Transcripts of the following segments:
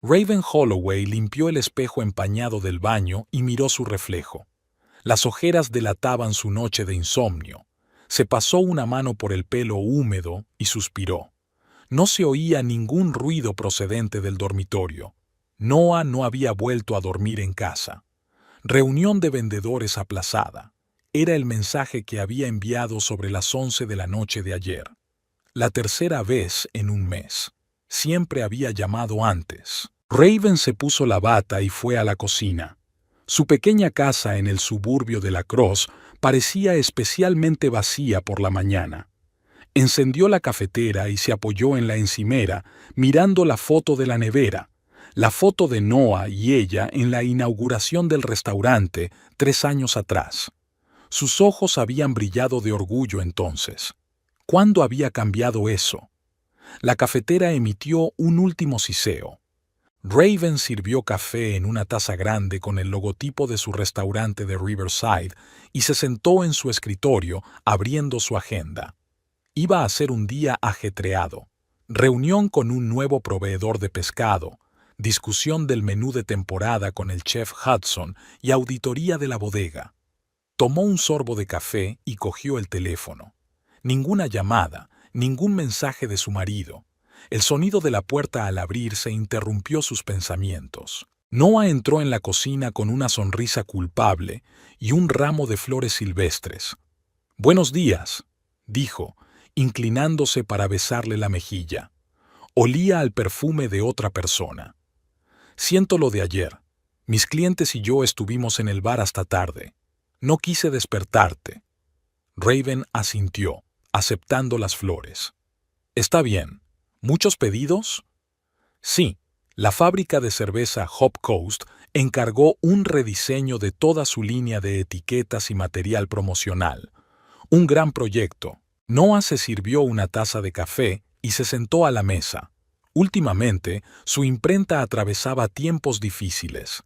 Raven Holloway limpió el espejo empañado del baño y miró su reflejo. Las ojeras delataban su noche de insomnio. Se pasó una mano por el pelo húmedo y suspiró. No se oía ningún ruido procedente del dormitorio. Noah no había vuelto a dormir en casa. Reunión de vendedores aplazada. Era el mensaje que había enviado sobre las 11 de la noche de ayer. La tercera vez en un mes. Siempre había llamado antes. Raven se puso la bata y fue a la cocina. Su pequeña casa en el suburbio de La Crosse parecía especialmente vacía por la mañana. Encendió la cafetera y se apoyó en la encimera, mirando la foto de la nevera, la foto de Noah y ella en la inauguración del restaurante 3 años atrás. Sus ojos habían brillado de orgullo entonces. ¿Cuándo había cambiado eso? La cafetera emitió un último siseo. Raven sirvió café en una taza grande con el logotipo de su restaurante de Riverside y se sentó en su escritorio abriendo su agenda. Iba a ser un día ajetreado. Reunión con un nuevo proveedor de pescado, discusión del menú de temporada con el chef Hudson y auditoría de la bodega. Tomó un sorbo de café y cogió el teléfono. Ninguna llamada, ningún mensaje de su marido. El sonido de la puerta al abrirse interrumpió sus pensamientos. Noah entró en la cocina con una sonrisa culpable y un ramo de flores silvestres. «Buenos días», dijo, inclinándose para besarle la mejilla. Olía al perfume de otra persona. «Siento lo de ayer. Mis clientes y yo estuvimos en el bar hasta tarde. No quise despertarte». Raven asintió, aceptando las flores. «Está bien. ¿Muchos pedidos?» Sí, la fábrica de cerveza Hop Coast encargó un rediseño de toda su línea de etiquetas y material promocional. Un gran proyecto. Noah se sirvió una taza de café y se sentó a la mesa. Últimamente, su imprenta atravesaba tiempos difíciles.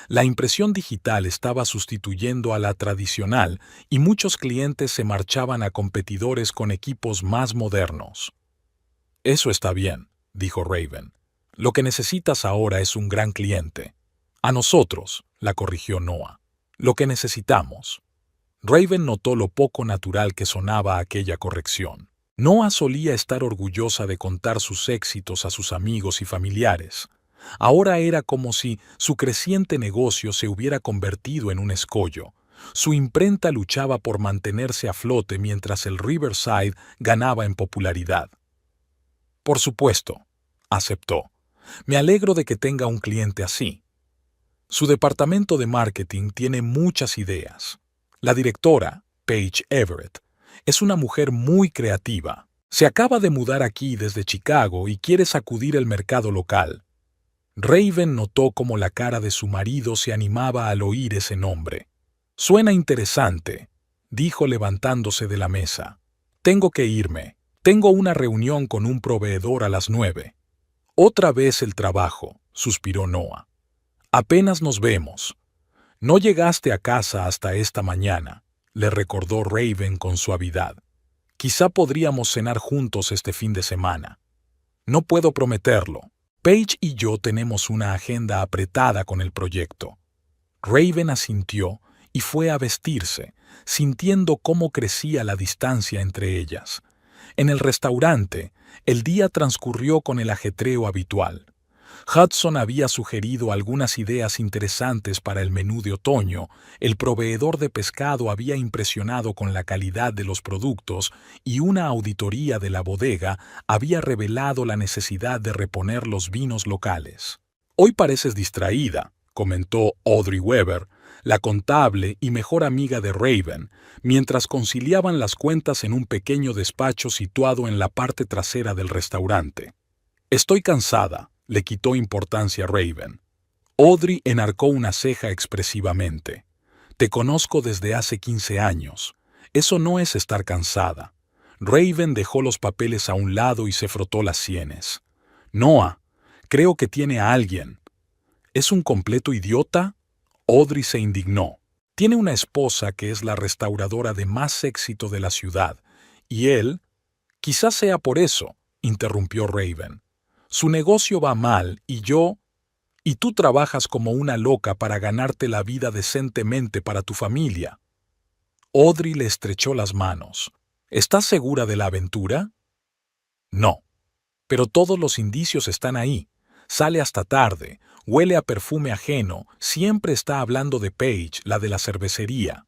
La impresión digital estaba sustituyendo a la tradicional y muchos clientes se marchaban a competidores con equipos más modernos. «Eso está bien», dijo Raven. «Lo que necesitas ahora es un gran cliente». «A nosotros», la corrigió Noah. «Lo que necesitamos». Raven notó lo poco natural que sonaba aquella corrección. Noah solía estar orgullosa de contar sus éxitos a sus amigos y familiares. Ahora era como si su creciente negocio se hubiera convertido en un escollo. Su imprenta luchaba por mantenerse a flote mientras el Riverside ganaba en popularidad. «Por supuesto», aceptó. «Me alegro de que tenga un cliente así». Su departamento de marketing tiene muchas ideas. La directora, Paige Everett, es una mujer muy creativa. Se acaba de mudar aquí desde Chicago y quiere sacudir el mercado local. Raven notó cómo la cara de su marido se animaba al oír ese nombre. «Suena interesante», dijo levantándose de la mesa. «Tengo que irme. Tengo una reunión con un proveedor a las 9. «Otra vez el trabajo», suspiró Noah. «Apenas nos vemos». «No llegaste a casa hasta esta mañana», le recordó Raven con suavidad. «Quizá podríamos cenar juntos este fin de semana». «No puedo prometerlo. Paige y yo tenemos una agenda apretada con el proyecto». Raven asintió y fue a vestirse, sintiendo cómo crecía la distancia entre ellas. En el restaurante, el día transcurrió con el ajetreo habitual. Hudson había sugerido algunas ideas interesantes para el menú de otoño, el proveedor de pescado había impresionado con la calidad de los productos y una auditoría de la bodega había revelado la necesidad de reponer los vinos locales. «Hoy pareces distraída», comentó Audrey Weber, la contable y mejor amiga de Raven, mientras conciliaban las cuentas en un pequeño despacho situado en la parte trasera del restaurante. «Estoy cansada», le quitó importancia a Raven. Audrey enarcó una ceja expresivamente. «Te conozco desde hace 15 años. Eso no es estar cansada». Raven dejó los papeles a un lado y se frotó las sienes. «Noah, creo que tiene a alguien». «¿Es un completo idiota?» Audrey se indignó. «Tiene una esposa que es la restauradora de más éxito de la ciudad, y él...» «Quizás sea por eso», interrumpió Raven. «Su negocio va mal y yo...» Y tú trabajas como una loca para ganarte la vida decentemente para tu familia. Audrey le estrechó las manos. ¿Estás segura de la aventura? No. Pero todos los indicios están ahí. Sale hasta tarde, huele a perfume ajeno, siempre está hablando de Paige, la de la cervecería.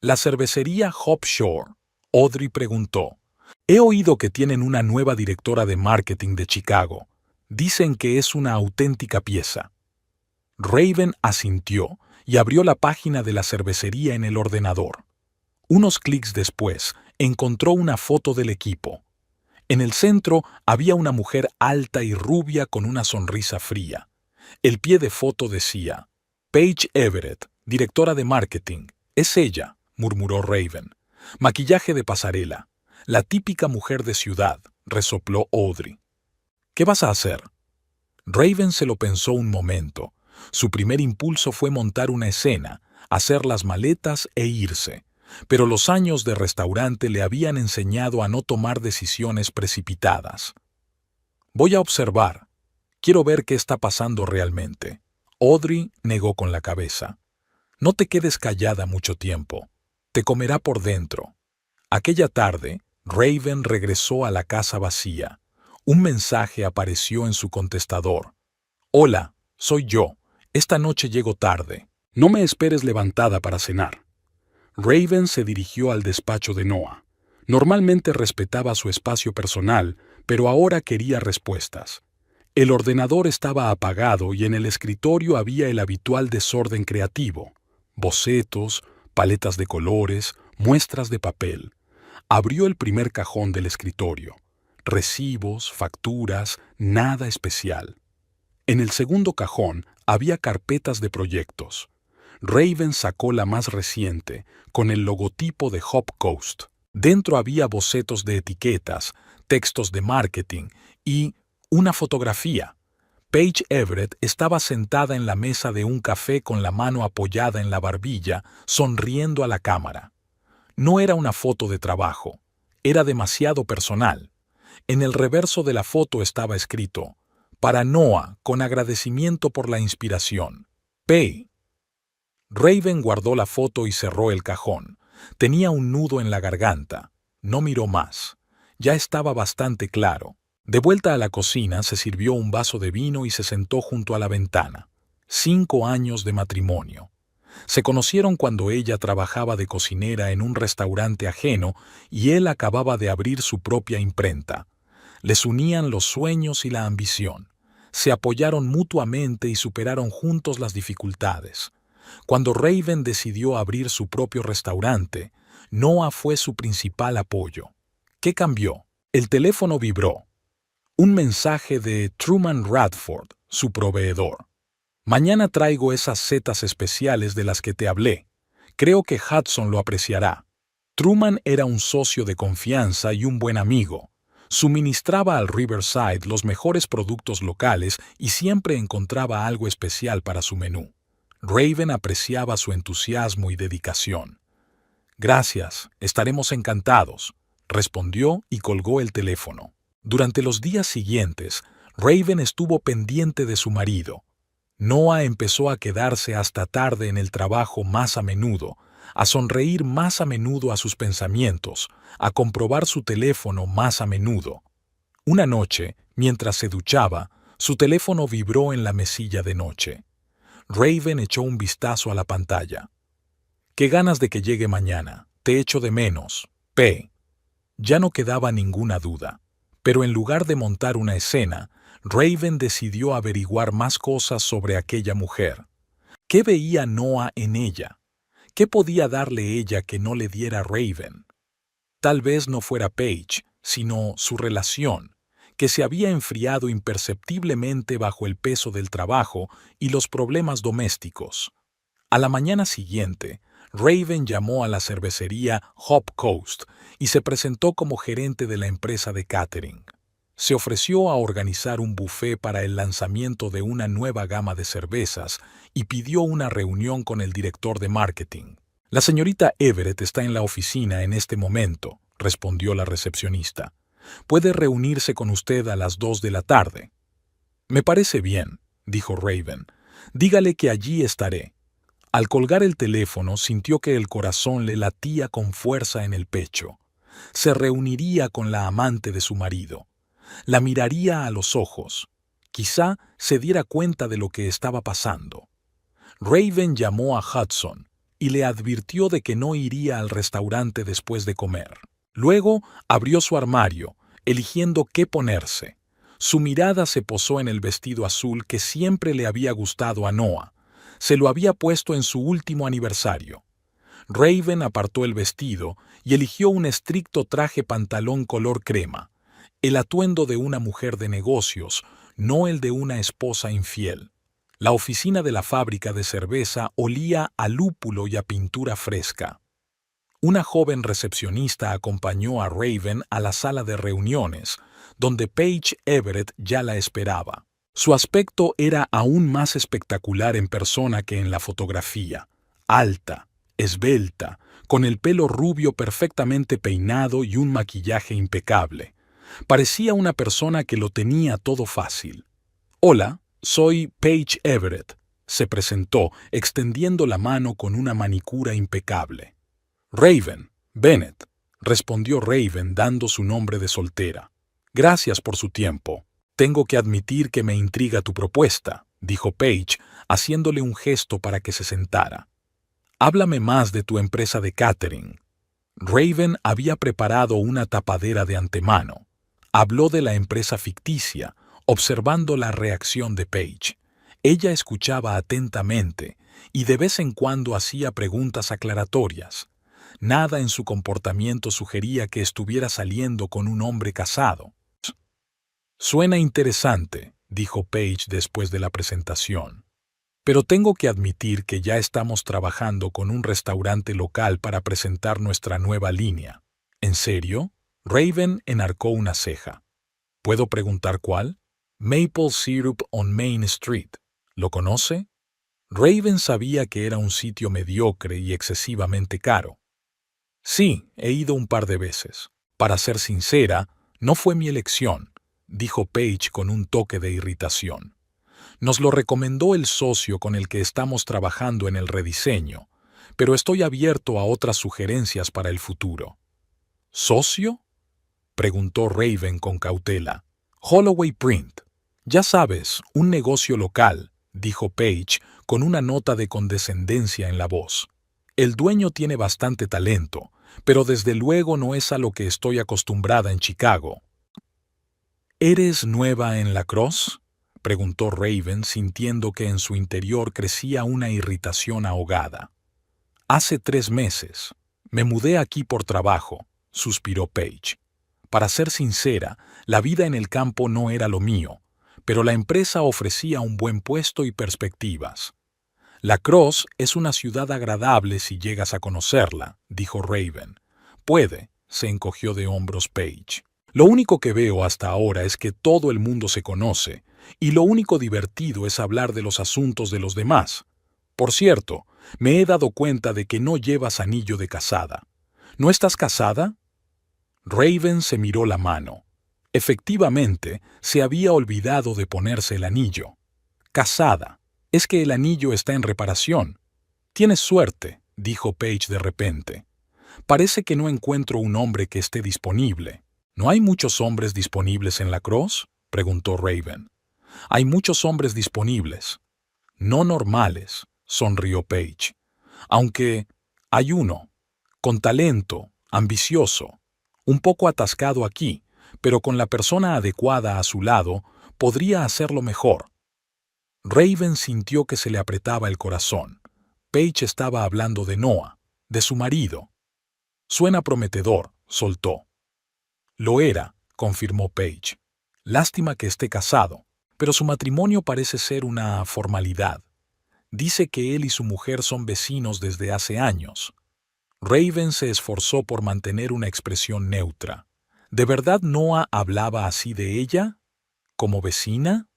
¿La cervecería Hop Shore? Audrey preguntó. He oído que tienen una nueva directora de marketing de Chicago. Dicen que es una auténtica pieza. Raven asintió y abrió la página de la cervecería en el ordenador. Unos clics después, encontró una foto del equipo. En el centro había una mujer alta y rubia con una sonrisa fría. El pie de foto decía, Paige Everett, directora de marketing. Es ella, murmuró Raven. Maquillaje de pasarela. La típica mujer de ciudad, resopló Audrey. ¿Qué vas a hacer? Raven se lo pensó un momento. Su primer impulso fue montar una escena, hacer las maletas e irse. Pero los años de restaurante le habían enseñado a no tomar decisiones precipitadas. Voy a observar. Quiero ver qué está pasando realmente. Audrey negó con la cabeza. No te quedes callada mucho tiempo. Te comerá por dentro. Aquella tarde, Raven regresó a la casa vacía. Un mensaje apareció en su contestador. Hola, soy yo. Esta noche llego tarde. No me esperes levantada para cenar. Raven se dirigió al despacho de Noah. Normalmente respetaba su espacio personal, pero ahora quería respuestas. El ordenador estaba apagado y en el escritorio había el habitual desorden creativo. Bocetos, paletas de colores, muestras de papel. Abrió el primer cajón del escritorio. Recibos, facturas, nada especial. En el segundo cajón había carpetas de proyectos. Raven sacó la más reciente, con el logotipo de Hop Coast. Dentro había bocetos de etiquetas, textos de marketing y una fotografía. Paige Everett estaba sentada en la mesa de un café con la mano apoyada en la barbilla, sonriendo a la cámara. No era una foto de trabajo, era demasiado personal. En el reverso de la foto estaba escrito, para Noah, con agradecimiento por la inspiración. P. Raven guardó la foto y cerró el cajón. Tenía un nudo en la garganta. No miró más. Ya estaba bastante claro. De vuelta a la cocina, se sirvió un vaso de vino y se sentó junto a la ventana. 5 años de matrimonio. Se conocieron cuando ella trabajaba de cocinera en un restaurante ajeno y él acababa de abrir su propia imprenta. Les unían los sueños y la ambición. Se apoyaron mutuamente y superaron juntos las dificultades. Cuando Raven decidió abrir su propio restaurante, Noah fue su principal apoyo. ¿Qué cambió? El teléfono vibró. Un mensaje de Truman Radford, su proveedor. Mañana traigo esas setas especiales de las que te hablé. Creo que Hudson lo apreciará. Truman era un socio de confianza y un buen amigo. Suministraba al Riverside los mejores productos locales y siempre encontraba algo especial para su menú. Raven apreciaba su entusiasmo y dedicación. Gracias, estaremos encantados, respondió y colgó el teléfono. Durante los días siguientes, Raven estuvo pendiente de su marido. Noah empezó a quedarse hasta tarde en el trabajo más a menudo, a sonreír más a menudo a sus pensamientos, a comprobar su teléfono más a menudo. Una noche, mientras se duchaba, su teléfono vibró en la mesilla de noche. Raven echó un vistazo a la pantalla. «Qué ganas de que llegue mañana. Te echo de menos. P». Ya no quedaba ninguna duda. Pero en lugar de montar una escena, Raven decidió averiguar más cosas sobre aquella mujer. ¿Qué veía Noah en ella? ¿Qué podía darle ella que no le diera Raven? Tal vez no fuera Paige, sino su relación, que se había enfriado imperceptiblemente bajo el peso del trabajo y los problemas domésticos. A la mañana siguiente, Raven llamó a la cervecería Hop Coast y se presentó como gerente de la empresa de catering. Se ofreció a organizar un buffet para el lanzamiento de una nueva gama de cervezas y pidió una reunión con el director de marketing. «La señorita Everett está en la oficina en este momento», respondió la recepcionista. «Puede reunirse con usted a las 2 de la tarde». «Me parece bien. dijo Raven. Dígale que allí estaré. Al colgar el teléfono sintió que el corazón le latía con fuerza en el pecho. Se reuniría con la amante de su marido. La miraría a los ojos. Quizá se diera cuenta de lo que estaba pasando. Raven llamó a Hudson y le advirtió de que no iría al restaurante después de comer. Luego abrió su armario, eligiendo qué ponerse. Su mirada se posó en el vestido azul que siempre le había gustado a Noah. Se lo había puesto en su último aniversario. Raven apartó el vestido y eligió un estricto traje pantalón color crema, el atuendo de una mujer de negocios, no el de una esposa infiel. La oficina de la fábrica de cerveza olía a lúpulo y a pintura fresca. Una joven recepcionista acompañó a Raven a la sala de reuniones, donde Paige Everett ya la esperaba. Su aspecto era aún más espectacular en persona que en la fotografía. Alta, esbelta, con el pelo rubio perfectamente peinado y un maquillaje impecable. Parecía una persona que lo tenía todo fácil. «Hola, soy Paige Everett», se presentó, extendiendo la mano con una manicura impecable. «Raven, Bennett», respondió Raven dando su nombre de soltera. «Gracias por su tiempo. Tengo que admitir que me intriga tu propuesta», dijo Paige, haciéndole un gesto para que se sentara. «Háblame más de tu empresa de catering». Raven había preparado una tapadera de antemano. Habló de la empresa ficticia, observando la reacción de Paige. Ella escuchaba atentamente y de vez en cuando hacía preguntas aclaratorias. Nada en su comportamiento sugería que estuviera saliendo con un hombre casado. «Suena interesante», dijo Paige después de la presentación. «Pero tengo que admitir que ya estamos trabajando con un restaurante local para presentar nuestra nueva línea». «¿En serio?». Raven enarcó una ceja. «¿Puedo preguntar cuál?». «Maple Syrup on Main Street». ¿Lo conoce? Raven sabía que era un sitio mediocre y excesivamente caro. «Sí, he ido un par de veces. Para ser sincera, no fue mi elección», dijo Paige con un toque de irritación. «Nos lo recomendó el socio con el que estamos trabajando en el rediseño, pero estoy abierto a otras sugerencias para el futuro». «¿Socio?», preguntó Raven con cautela. «Holloway Print. Ya sabes, un negocio local», dijo Paige con una nota de condescendencia en la voz. «El dueño tiene bastante talento, pero desde luego no es a lo que estoy acostumbrada en Chicago». «¿Eres nueva en La Crosse?», preguntó Raven, sintiendo que en su interior crecía una irritación ahogada. «Hace 3 meses. Me mudé aquí por trabajo», suspiró Paige. «Para ser sincera, la vida en el campo no era lo mío, pero la empresa ofrecía un buen puesto y perspectivas». «La Crosse es una ciudad agradable si llegas a conocerla», dijo Raven. «Puede», se encogió de hombros Paige. «Lo único que veo hasta ahora es que todo el mundo se conoce, y lo único divertido es hablar de los asuntos de los demás. Por cierto, me he dado cuenta de que no llevas anillo de casada. ¿No estás casada?». Raven se miró la mano. Efectivamente, se había olvidado de ponerse el anillo. «Casada. Es que el anillo está en reparación». «Tienes suerte», dijo Paige de repente. «Parece que no encuentro un hombre que esté disponible». «¿No hay muchos hombres disponibles en La Crosse?», preguntó Raven. «Hay muchos hombres disponibles». «No normales», sonrió Paige. «Aunque hay uno, con talento, ambicioso, un poco atascado aquí, pero con la persona adecuada a su lado, podría hacerlo mejor». Raven sintió que se le apretaba el corazón. Paige estaba hablando de Noah, de su marido. «Suena prometedor», soltó. «Lo era», confirmó Paige. «Lástima que esté casado, pero su matrimonio parece ser una formalidad. Dice que él y su mujer son vecinos desde hace años». Raven se esforzó por mantener una expresión neutra. ¿De verdad Noah hablaba así de ella? ¿Como vecina?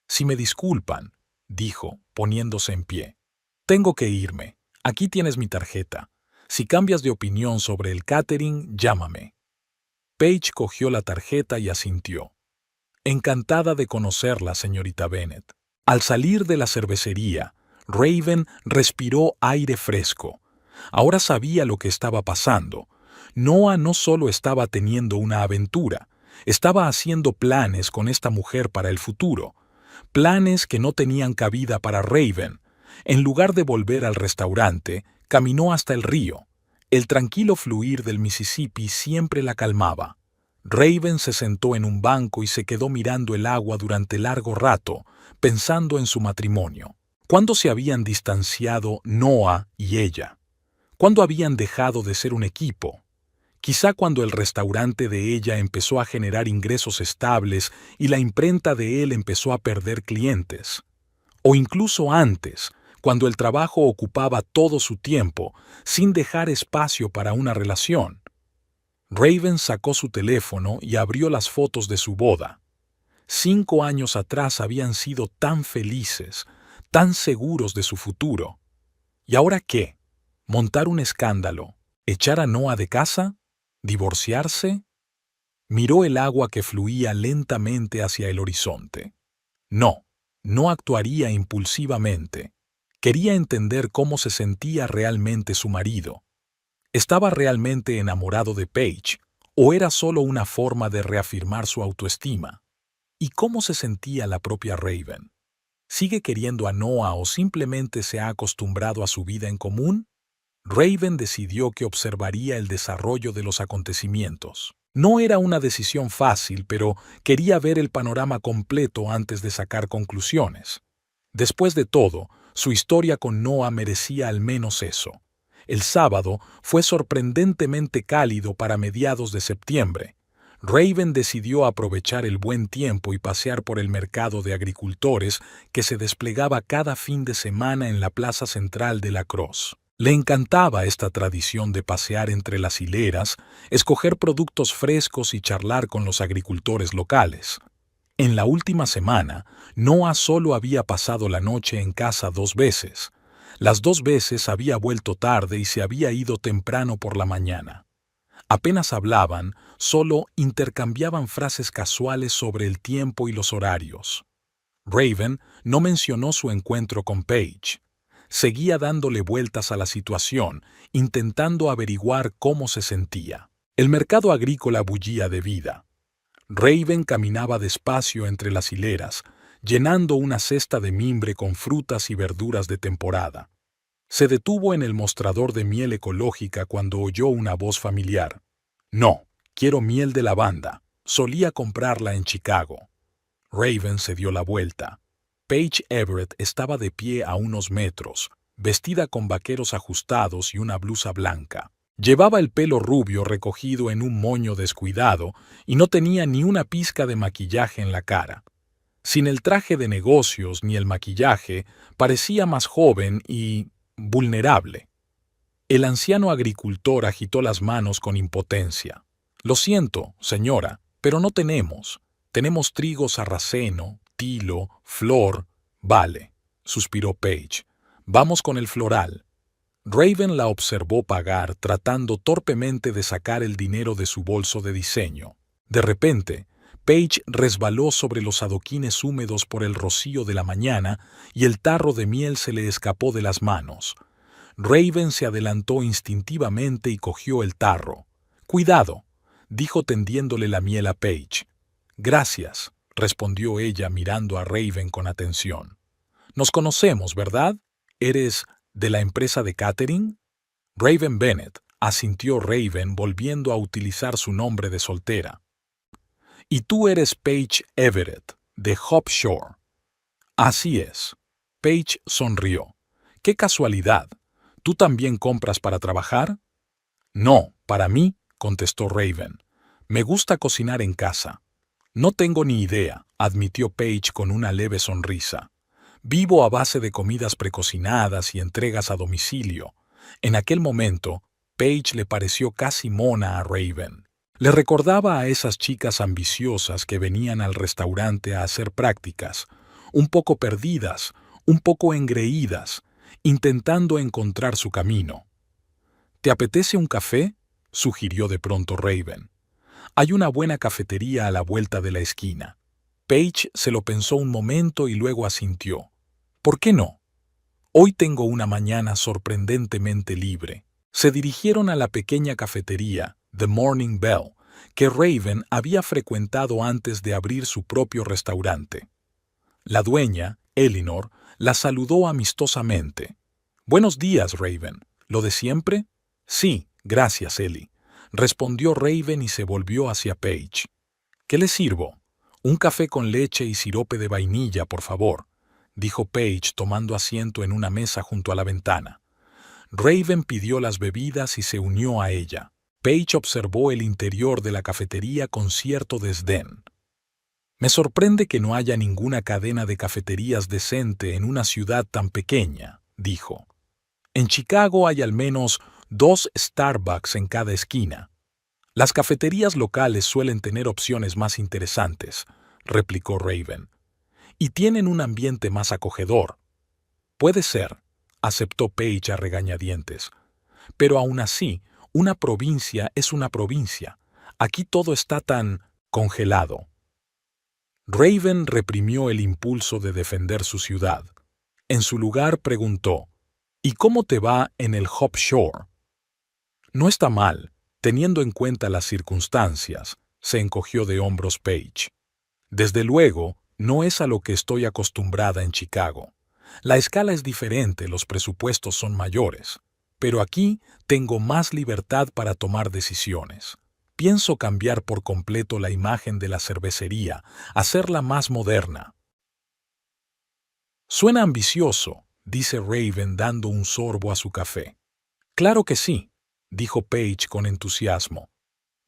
«Si me disculpan», dijo, poniéndose en pie. «Tengo que irme. Aquí tienes mi tarjeta. Si cambias de opinión sobre el catering, llámame». Paige cogió la tarjeta y asintió. «Encantada de conocerla, señorita Bennett». Al salir de la cervecería, Raven respiró aire fresco. Ahora sabía lo que estaba pasando. Noah no solo estaba teniendo una aventura, estaba haciendo planes con esta mujer para el futuro. Planes que no tenían cabida para Raven. En lugar de volver al restaurante, caminó hasta el río. El tranquilo fluir del Mississippi siempre la calmaba. Raven se sentó en un banco y se quedó mirando el agua durante largo rato, pensando en su matrimonio. ¿Cuándo se habían distanciado Noah y ella? ¿Cuándo habían dejado de ser un equipo? Quizá cuando el restaurante de ella empezó a generar ingresos estables y la imprenta de él empezó a perder clientes. O incluso antes, cuando el trabajo ocupaba todo su tiempo, sin dejar espacio para una relación. Raven sacó su teléfono y abrió las fotos de su boda. 5 años atrás habían sido tan felices, tan seguros de su futuro. ¿Y ahora qué? ¿Montar un escándalo? ¿Echar a Noah de casa? ¿Divorciarse? Miró el agua que fluía lentamente hacia el horizonte. No actuaría impulsivamente. Quería entender cómo se sentía realmente su marido. ¿Estaba realmente enamorado de Paige o era solo una forma de reafirmar su autoestima? ¿Y cómo se sentía la propia Raven? ¿Sigue queriendo a Noah o simplemente se ha acostumbrado a su vida en común? Raven decidió que observaría el desarrollo de los acontecimientos. No era una decisión fácil, pero quería ver el panorama completo antes de sacar conclusiones. Después de todo, su historia con Noah merecía al menos eso. El sábado fue sorprendentemente cálido para mediados de septiembre. Raven decidió aprovechar el buen tiempo y pasear por el mercado de agricultores que se desplegaba cada fin de semana en la plaza central de La Crosse. Le encantaba esta tradición de pasear entre las hileras, escoger productos frescos y charlar con los agricultores locales. En la última semana, Noah solo había pasado la noche en casa 2 veces. Las 2 veces había vuelto tarde y se había ido temprano por la mañana. Apenas hablaban, solo intercambiaban frases casuales sobre el tiempo y los horarios. Raven no mencionó su encuentro con Paige. Seguía dándole vueltas a la situación, intentando averiguar cómo se sentía. El mercado agrícola bullía de vida. Raven caminaba despacio entre las hileras, llenando una cesta de mimbre con frutas y verduras de temporada. Se detuvo en el mostrador de miel ecológica cuando oyó una voz familiar. «No, quiero miel de lavanda. Solía comprarla en Chicago». Raven se dio la vuelta. Paige Everett estaba de pie a unos metros, vestida con vaqueros ajustados y una blusa blanca. Llevaba el pelo rubio recogido en un moño descuidado y no tenía ni una pizca de maquillaje en la cara. Sin el traje de negocios ni el maquillaje, parecía más joven y vulnerable. El anciano agricultor agitó las manos con impotencia. «Lo siento, señora, pero no tenemos. Tenemos trigo sarraceno, tilo, flor». «Vale», suspiró Paige. «Vamos con el floral». Raven la observó pagar, tratando torpemente de sacar el dinero de su bolso de diseño. De repente, Paige resbaló sobre los adoquines húmedos por el rocío de la mañana y el tarro de miel se le escapó de las manos. Raven se adelantó instintivamente y cogió el tarro. «Cuidado», dijo tendiéndole la miel a Paige. «Gracias», respondió ella mirando a Raven con atención. «Nos conocemos, ¿verdad? ¿Eres de la empresa de catering?» «Raven Bennett», asintió Raven volviendo a utilizar su nombre de soltera. «Y tú eres Paige Everett, de Hope Shore». «Así es». Paige sonrió. «Qué casualidad. ¿Tú también compras para trabajar?» «No, para mí», contestó Raven. «Me gusta cocinar en casa». «No tengo ni idea», admitió Paige con una leve sonrisa. «Vivo a base de comidas precocinadas y entregas a domicilio». En aquel momento, Paige le pareció casi mona a Raven. Le recordaba a esas chicas ambiciosas que venían al restaurante a hacer prácticas, un poco perdidas, un poco engreídas, intentando encontrar su camino. «¿Te apetece un café?», sugirió de pronto Raven. «Hay una buena cafetería a la vuelta de la esquina». Paige se lo pensó un momento y luego asintió. ¿Por qué no? Hoy tengo una mañana sorprendentemente libre. Se dirigieron a la pequeña cafetería, The Morning Bell, que Raven había frecuentado antes de abrir su propio restaurante. La dueña, Eleanor, la saludó amistosamente. «Buenos días, Raven. ¿Lo de siempre?» «Sí, gracias, Ellie», respondió Raven y se volvió hacia Paige. «¿Qué le sirvo?» «Un café con leche y sirope de vainilla, por favor», dijo Paige tomando asiento en una mesa junto a la ventana. Raven pidió las bebidas y se unió a ella. Paige observó el interior de la cafetería con cierto desdén. «Me sorprende que no haya ninguna cadena de cafeterías decente en una ciudad tan pequeña», dijo. «En Chicago hay al menos 2 Starbucks en cada esquina». «Las cafeterías locales suelen tener opciones más interesantes», replicó Raven. «Y tienen un ambiente más acogedor». «Puede ser», aceptó Paige a regañadientes. «Pero aún así, una provincia es una provincia. Aquí todo está tan congelado». Raven reprimió el impulso de defender su ciudad. En su lugar preguntó, «¿Y cómo te va en el Hope Shore?» «No está mal, teniendo en cuenta las circunstancias», se encogió de hombros Paige. «Desde luego, no es a lo que estoy acostumbrada en Chicago. La escala es diferente, los presupuestos son mayores. Pero aquí tengo más libertad para tomar decisiones. Pienso cambiar por completo la imagen de la cervecería, hacerla más moderna». «Suena ambicioso», dice Raven dando un sorbo a su café. «Claro que sí», dijo Paige con entusiasmo.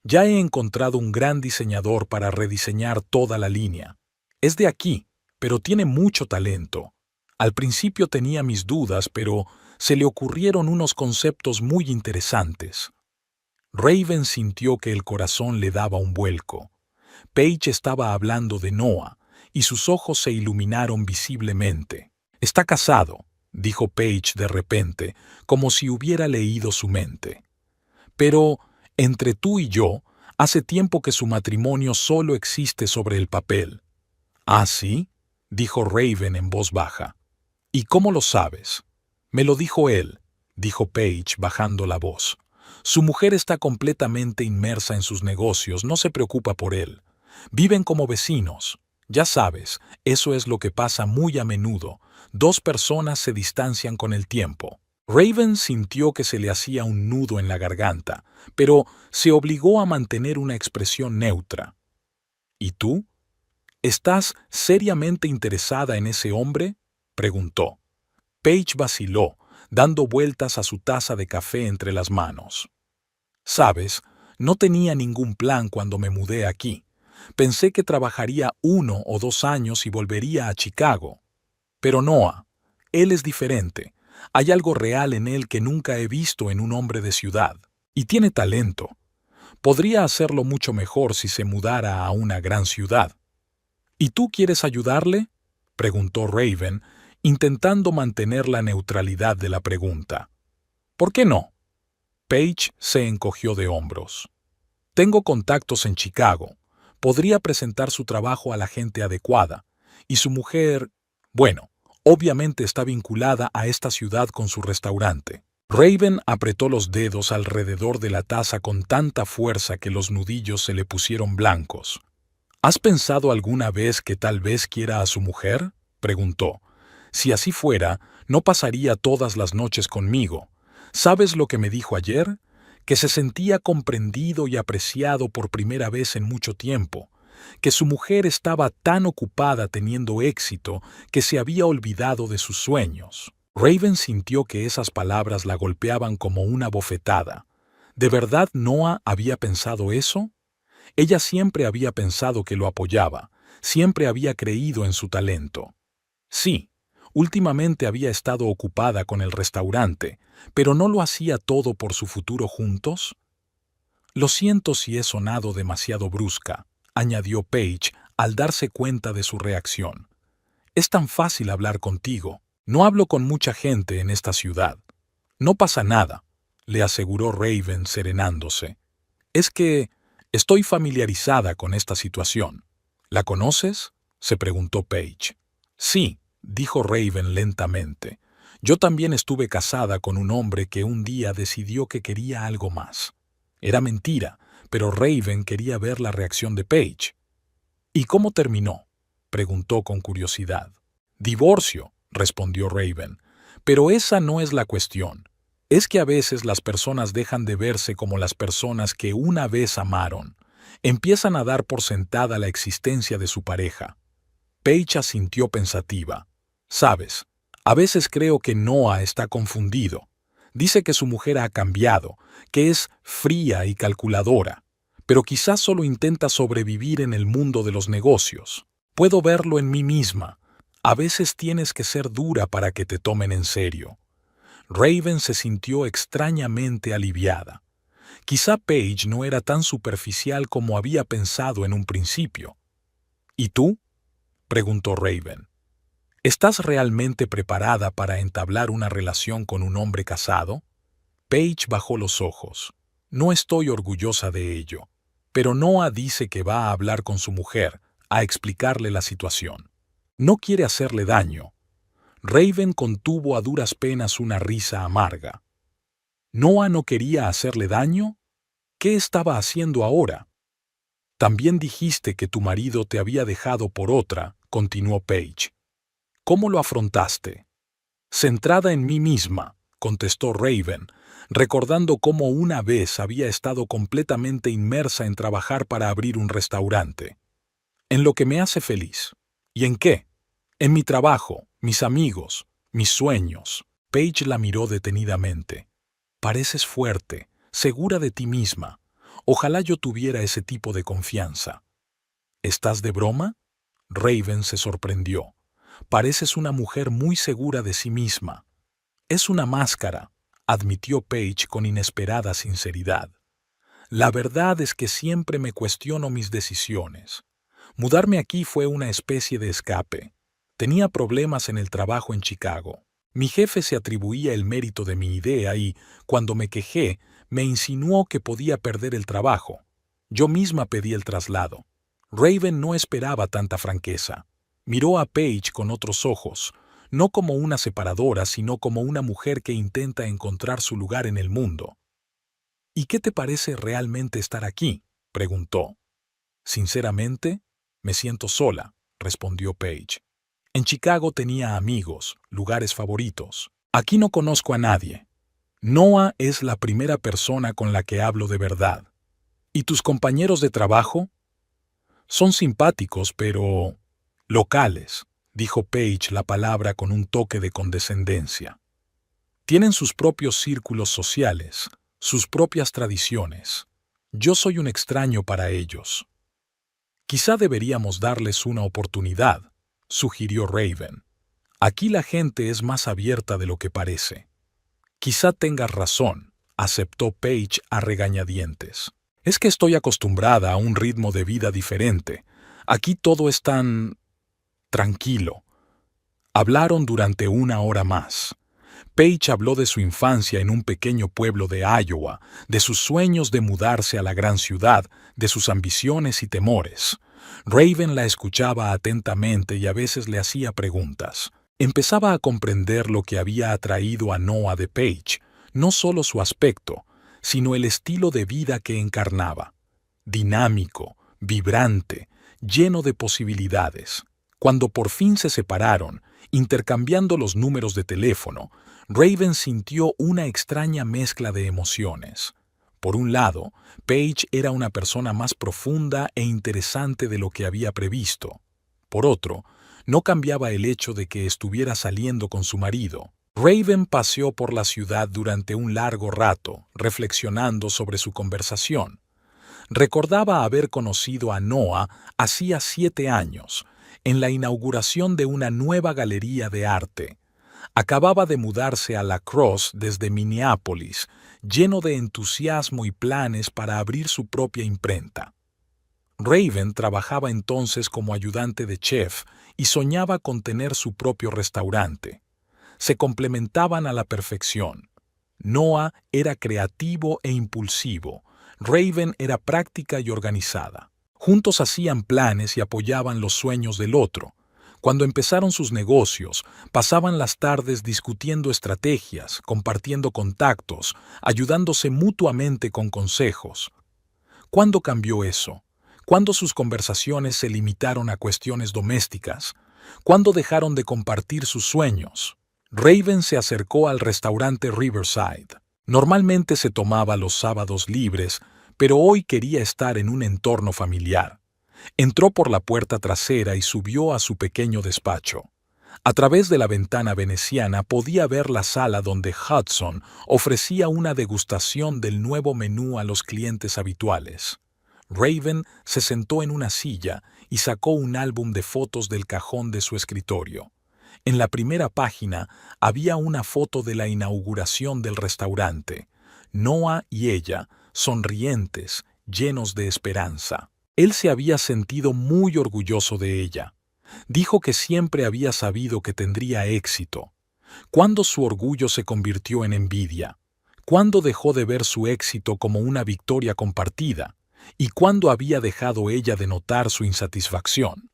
«Ya he encontrado un gran diseñador para rediseñar toda la línea. Es de aquí, pero tiene mucho talento. Al principio tenía mis dudas, pero se le ocurrieron unos conceptos muy interesantes». Raven sintió que el corazón le daba un vuelco. Paige estaba hablando de Noah, y sus ojos se iluminaron visiblemente. «Está casado», dijo Paige de repente, como si hubiera leído su mente. «Pero, entre tú y yo, hace tiempo que su matrimonio solo existe sobre el papel». «¿Ah, sí?», dijo Raven en voz baja. «¿Y cómo lo sabes?» «Me lo dijo él», dijo Paige bajando la voz. «Su mujer está completamente inmersa en sus negocios, no se preocupa por él. Viven como vecinos. Ya sabes, eso es lo que pasa muy a menudo. 2 personas se distancian con el tiempo». Raven sintió que se le hacía un nudo en la garganta, pero se obligó a mantener una expresión neutra. «¿Y tú? ¿Estás seriamente interesada en ese hombre?», preguntó. Paige vaciló, dando vueltas a su taza de café entre las manos. «Sabes, no tenía ningún plan cuando me mudé aquí. Pensé que trabajaría 1 o 2 años y volvería a Chicago. Pero Noah, él es diferente. Hay algo real en él que nunca he visto en un hombre de ciudad. Y tiene talento. Podría hacerlo mucho mejor si se mudara a una gran ciudad». «¿Y tú quieres ayudarle?», preguntó Raven, intentando mantener la neutralidad de la pregunta. «¿Por qué no?». Paige se encogió de hombros. «Tengo contactos en Chicago. Podría presentar su trabajo a la gente adecuada. Y su mujer, bueno, obviamente está vinculada a esta ciudad con su restaurante». Raven apretó los dedos alrededor de la taza con tanta fuerza que los nudillos se le pusieron blancos. «¿Has pensado alguna vez que tal vez quiera a su mujer?», preguntó. «Si así fuera, no pasaría todas las noches conmigo. ¿Sabes lo que me dijo ayer? Que se sentía comprendido y apreciado por primera vez en mucho tiempo, que su mujer estaba tan ocupada teniendo éxito que se había olvidado de sus sueños». Raven sintió que esas palabras la golpeaban como una bofetada. ¿De verdad Noah había pensado eso? Ella siempre había pensado que lo apoyaba, siempre había creído en su talento. Sí, últimamente había estado ocupada con el restaurante, pero ¿no lo hacía todo por su futuro juntos? «Lo siento si he sonado demasiado brusca», añadió Paige al darse cuenta de su reacción. «Es tan fácil hablar contigo. No hablo con mucha gente en esta ciudad». «No pasa nada», le aseguró Raven serenándose. «Es que estoy familiarizada con esta situación. ¿La conoces?». se preguntó Paige. Sí, dijo Raven lentamente. Yo también estuve casada con un hombre que un día decidió que quería algo más. Era mentira, pero Raven quería ver la reacción de Paige. ¿Y cómo terminó?, preguntó con curiosidad. Divorcio, respondió Raven. Pero esa no es la cuestión. Es que a veces las personas dejan de verse como las personas que una vez amaron. Empiezan a dar por sentada la existencia de su pareja. Paige asintió pensativa. Sabes, a veces creo que Noah está confundido. Dice que su mujer ha cambiado, que es fría y calculadora, pero quizás solo intenta sobrevivir en el mundo de los negocios. Puedo verlo en mí misma. A veces tienes que ser dura para que te tomen en serio. Raven se sintió extrañamente aliviada. Quizá Paige no era tan superficial como había pensado en un principio. ¿Y tú?, preguntó Raven. ¿Estás realmente preparada para entablar una relación con un hombre casado? Paige bajó los ojos. No estoy orgullosa de ello, pero Noah dice que va a hablar con su mujer, a explicarle la situación. No quiere hacerle daño. Raven contuvo a duras penas una risa amarga. ¿Noah no quería hacerle daño? ¿Qué estaba haciendo ahora? También dijiste que tu marido te había dejado por otra, continuó Paige. ¿Cómo lo afrontaste? Centrada en mí misma, contestó Raven, recordando cómo una vez había estado completamente inmersa en trabajar para abrir un restaurante. En lo que me hace feliz. ¿Y en qué? En mi trabajo, mis amigos, mis sueños. Paige la miró detenidamente. Pareces fuerte, segura de ti misma. Ojalá yo tuviera ese tipo de confianza. ¿Estás de broma? Raven se sorprendió. Pareces una mujer muy segura de sí misma. Es una máscara, admitió Paige con inesperada sinceridad. La verdad es que siempre me cuestiono mis decisiones. Mudarme aquí fue una especie de escape. Tenía problemas en el trabajo en Chicago. Mi jefe se atribuía el mérito de mi idea y, cuando me quejé, me insinuó que podía perder el trabajo. Yo misma pedí el traslado. Raven no esperaba tanta franqueza. Miró a Paige con otros ojos, no como una separadora, sino como una mujer que intenta encontrar su lugar en el mundo. ¿Y qué te parece realmente estar aquí?, preguntó. Sinceramente, me siento sola, respondió Paige. En Chicago tenía amigos, lugares favoritos. Aquí no conozco a nadie. Noah es la primera persona con la que hablo de verdad. ¿Y tus compañeros de trabajo? Son simpáticos, pero locales, dijo Paige la palabra con un toque de condescendencia. Tienen sus propios círculos sociales, sus propias tradiciones. Yo soy un extraño para ellos. Quizá deberíamos darles una oportunidad, sugirió Raven. Aquí la gente es más abierta de lo que parece. Quizá tengas razón, aceptó Paige a regañadientes. Es que estoy acostumbrada a un ritmo de vida diferente. Aquí todo es tan tranquilo. Hablaron durante 1 hora más. Paige habló de su infancia en un pequeño pueblo de Iowa, de sus sueños de mudarse a la gran ciudad, de sus ambiciones y temores. Raven la escuchaba atentamente y a veces le hacía preguntas. Empezaba a comprender lo que había atraído a Noah de Paige, no solo su aspecto, sino el estilo de vida que encarnaba. Dinámico, vibrante, lleno de posibilidades. Cuando por fin se separaron, intercambiando los números de teléfono, Raven sintió una extraña mezcla de emociones. Por un lado, Paige era una persona más profunda e interesante de lo que había previsto. Por otro, no cambiaba el hecho de que estuviera saliendo con su marido. Raven paseó por la ciudad durante un largo rato, reflexionando sobre su conversación. Recordaba haber conocido a Noah hacía 7 años, en la inauguración de una nueva galería de arte. Acababa de mudarse a La Crosse desde Minneapolis, lleno de entusiasmo y planes para abrir su propia imprenta. Raven trabajaba entonces como ayudante de chef y soñaba con tener su propio restaurante. Se complementaban a la perfección. Noah era creativo e impulsivo. Raven era práctica y organizada. Juntos hacían planes y apoyaban los sueños del otro. Cuando empezaron sus negocios, pasaban las tardes discutiendo estrategias, compartiendo contactos, ayudándose mutuamente con consejos. ¿Cuándo cambió eso? ¿Cuándo sus conversaciones se limitaron a cuestiones domésticas? ¿Cuándo dejaron de compartir sus sueños? Raven se acercó al restaurante Riverside. Normalmente se tomaba los sábados libres, pero hoy quería estar en un entorno familiar. Entró por la puerta trasera y subió a su pequeño despacho. A través de la ventana veneciana podía ver la sala donde Hudson ofrecía una degustación del nuevo menú a los clientes habituales. Raven se sentó en una silla y sacó un álbum de fotos del cajón de su escritorio. En la primera página había una foto de la inauguración del restaurante. Noah y ella, sonrientes, llenos de esperanza. Él se había sentido muy orgulloso de ella. Dijo que siempre había sabido que tendría éxito. ¿Cuándo su orgullo se convirtió en envidia? ¿Cuándo dejó de ver su éxito como una victoria compartida? ¿Y cuándo había dejado ella de notar su insatisfacción?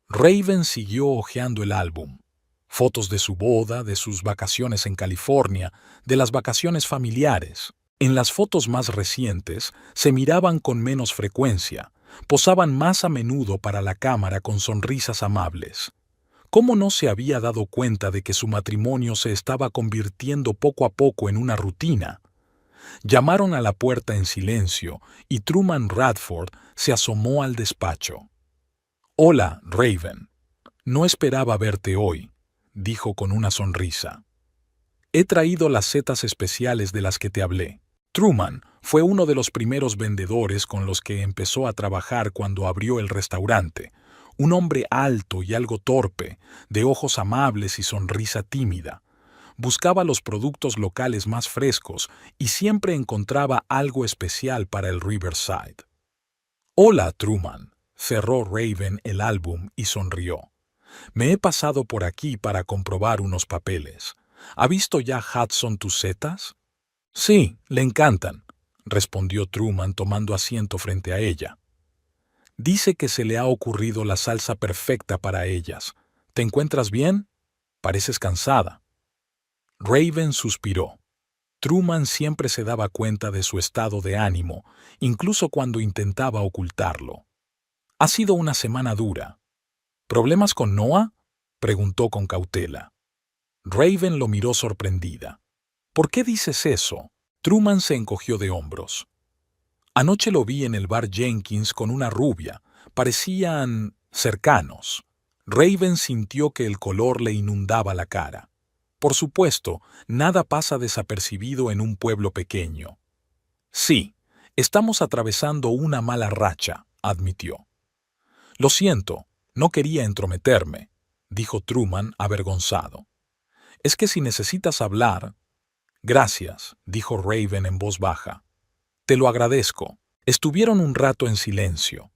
Raven siguió hojeando el álbum. Fotos de su boda, de sus vacaciones en California, de las vacaciones familiares. En las fotos más recientes se miraban con menos frecuencia, posaban más a menudo para la cámara con sonrisas amables. ¿Cómo no se había dado cuenta de que su matrimonio se estaba convirtiendo poco a poco en una rutina? Llamaron a la puerta en silencio y Truman Radford se asomó al despacho. «Hola, Raven. No esperaba verte hoy», dijo con una sonrisa. «He traído las setas especiales de las que te hablé». Truman fue uno de los primeros vendedores con los que empezó a trabajar cuando abrió el restaurante. Un hombre alto y algo torpe, de ojos amables y sonrisa tímida. Buscaba los productos locales más frescos y siempre encontraba algo especial para el Riverside. «Hola, Truman», cerró Raven el álbum y sonrió. «Me he pasado por aquí para comprobar unos papeles. ¿Ha visto ya Hudson tus setas?» «Sí, le encantan», respondió Truman tomando asiento frente a ella. «Dice que se le ha ocurrido la salsa perfecta para ellas. ¿Te encuentras bien? Pareces cansada». Raven suspiró. Truman siempre se daba cuenta de su estado de ánimo, incluso cuando intentaba ocultarlo. «Ha sido una semana dura». «¿Problemas con Noah?», preguntó con cautela. Raven lo miró sorprendida. «¿Por qué dices eso?». Truman se encogió de hombros. «Anoche lo vi en el bar Jenkins con una rubia. Parecían cercanos». Raven sintió que el color le inundaba la cara. Por supuesto, nada pasa desapercibido en un pueblo pequeño. «Sí, estamos atravesando una mala racha», admitió. «Lo siento, no quería entrometerme», dijo Truman avergonzado. «Es que si necesitas hablar...». «Gracias», dijo Raven en voz baja. «Te lo agradezco». Estuvieron un rato en silencio.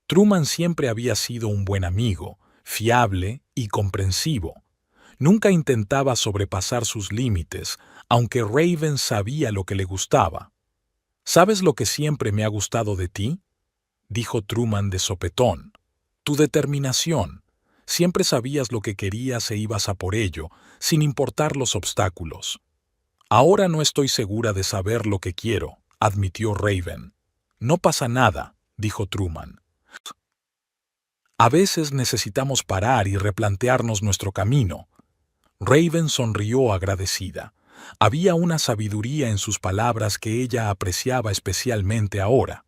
Truman siempre había sido un buen amigo, fiable y comprensivo. Nunca intentaba sobrepasar sus límites, aunque Raven sabía lo que le gustaba. «¿Sabes lo que siempre me ha gustado de ti?», dijo Truman de sopetón. «Tu determinación. Siempre sabías lo que querías e ibas a por ello, sin importar los obstáculos». «Ahora no estoy segura de saber lo que quiero», admitió Raven. «No pasa nada», dijo Truman. «A veces necesitamos parar y replantearnos nuestro camino». Raven sonrió agradecida. Había una sabiduría en sus palabras que ella apreciaba especialmente ahora.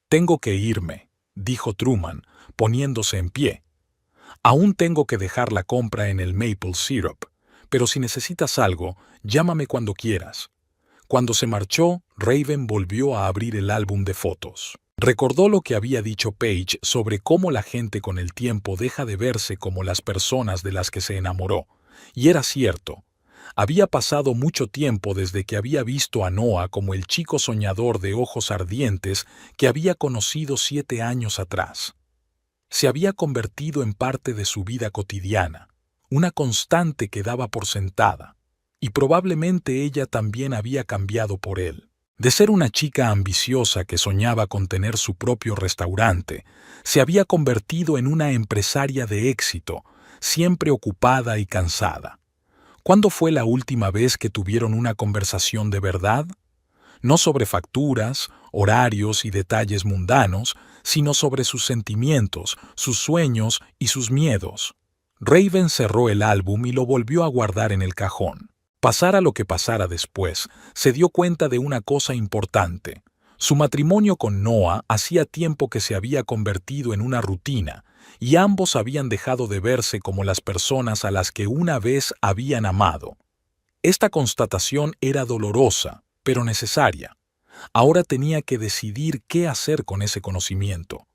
«Tengo que irme», dijo Truman, poniéndose en pie. «Aún tengo que dejar la compra en el Maple Syrup, pero si necesitas algo, llámame cuando quieras». Cuando se marchó, Raven volvió a abrir el álbum de fotos. Recordó lo que había dicho Paige sobre cómo la gente con el tiempo deja de verse como las personas de las que se enamoró. Y era cierto. Había pasado mucho tiempo desde que había visto a Noah como el chico soñador de ojos ardientes que había conocido 7 años atrás. Se había convertido en parte de su vida cotidiana, una constante que daba por sentada, y probablemente ella también había cambiado por él. De ser una chica ambiciosa que soñaba con tener su propio restaurante, se había convertido en una empresaria de éxito, siempre ocupada y cansada. ¿Cuándo fue la última vez que tuvieron una conversación de verdad? No sobre facturas, horarios y detalles mundanos, sino sobre sus sentimientos, sus sueños y sus miedos. Raven cerró el álbum y lo volvió a guardar en el cajón. Pasara lo que pasara después, se dio cuenta de una cosa importante. Su matrimonio con Noah hacía tiempo que se había convertido en una rutina, y ambos habían dejado de verse como las personas a las que una vez habían amado. Esta constatación era dolorosa, pero necesaria. Ahora tenía que decidir qué hacer con ese conocimiento.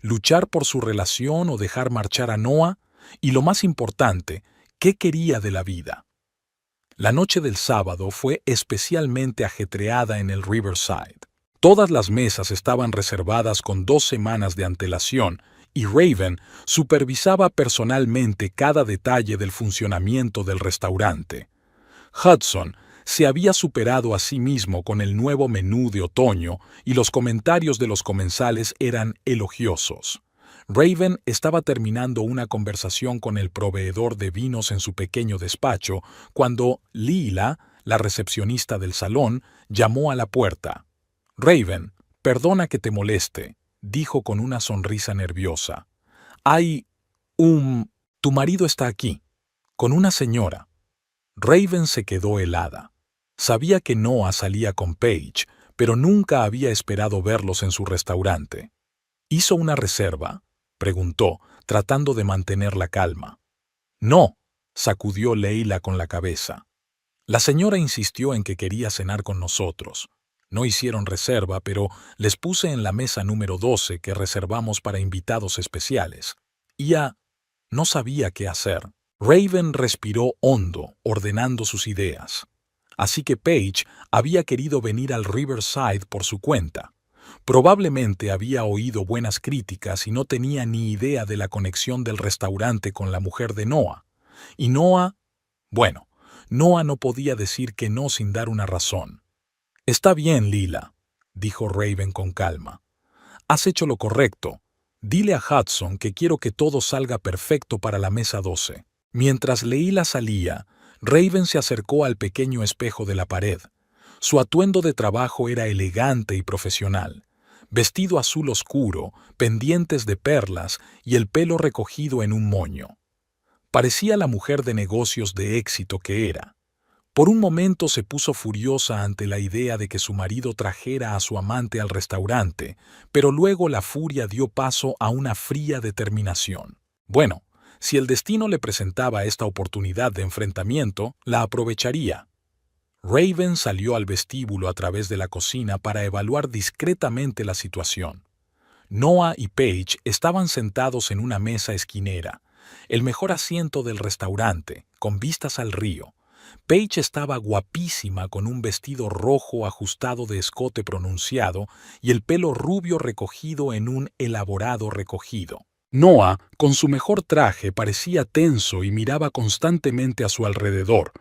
Luchar por su relación o dejar marchar a Noah, y lo más importante, qué quería de la vida. La noche del sábado fue especialmente ajetreada en el Riverside. Todas las mesas estaban reservadas con 2 semanas de antelación y Raven supervisaba personalmente cada detalle del funcionamiento del restaurante. Hudson se había superado a sí mismo con el nuevo menú de otoño y los comentarios de los comensales eran elogiosos. Raven estaba terminando una conversación con el proveedor de vinos en su pequeño despacho cuando Leela, la recepcionista del salón, llamó a la puerta. «Raven, perdona que te moleste», dijo con una sonrisa nerviosa. Tu marido está aquí, con una señora». Raven se quedó helada. Sabía que Noah salía con Paige, pero nunca había esperado verlos en su restaurante. ¿Hizo una reserva?, preguntó, tratando de mantener la calma. «No», sacudió Leila con la cabeza. «La señora insistió en que quería cenar con nosotros. No hicieron reserva, pero les puse en la mesa número 12 que reservamos para invitados especiales. Y ya no sabía qué hacer». Raven respiró hondo, ordenando sus ideas. Así que Paige había querido venir al Riverside por su cuenta. Probablemente había oído buenas críticas y no tenía ni idea de la conexión del restaurante con la mujer de Noah. Y Noah no podía decir que no sin dar una razón. «Está bien, Leela», dijo Raven con calma. «Has hecho lo correcto. Dile a Hudson que quiero que todo salga perfecto para la mesa 12. Mientras Leila salía, Raven se acercó al pequeño espejo de la pared. Su atuendo de trabajo era elegante y profesional. Vestido azul oscuro, pendientes de perlas y el pelo recogido en un moño. Parecía la mujer de negocios de éxito que era. Por un momento se puso furiosa ante la idea de que su marido trajera a su amante al restaurante, pero luego la furia dio paso a una fría determinación. Bueno, si el destino le presentaba esta oportunidad de enfrentamiento, la aprovecharía. Raven salió al vestíbulo a través de la cocina para evaluar discretamente la situación. Noah y Paige estaban sentados en una mesa esquinera, el mejor asiento del restaurante, con vistas al río. Paige estaba guapísima con un vestido rojo ajustado de escote pronunciado y el pelo rubio recogido en un elaborado recogido. Noah, con su mejor traje, parecía tenso y miraba constantemente a su alrededor,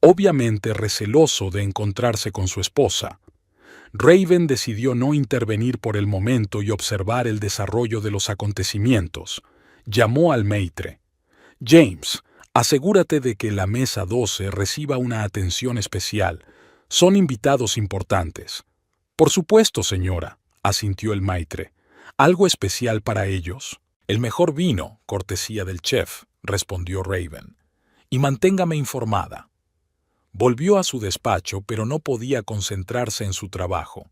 obviamente receloso de encontrarse con su esposa. Raven decidió no intervenir por el momento y observar el desarrollo de los acontecimientos. Llamó al maitre. «James, asegúrate de que la mesa 12 reciba una atención especial. Son invitados importantes». «Por supuesto, señora», asintió el maitre. «¿Algo especial para ellos?» «El mejor vino, cortesía del chef», respondió Raven. «Y manténgame informada». Volvió a su despacho, pero no podía concentrarse en su trabajo.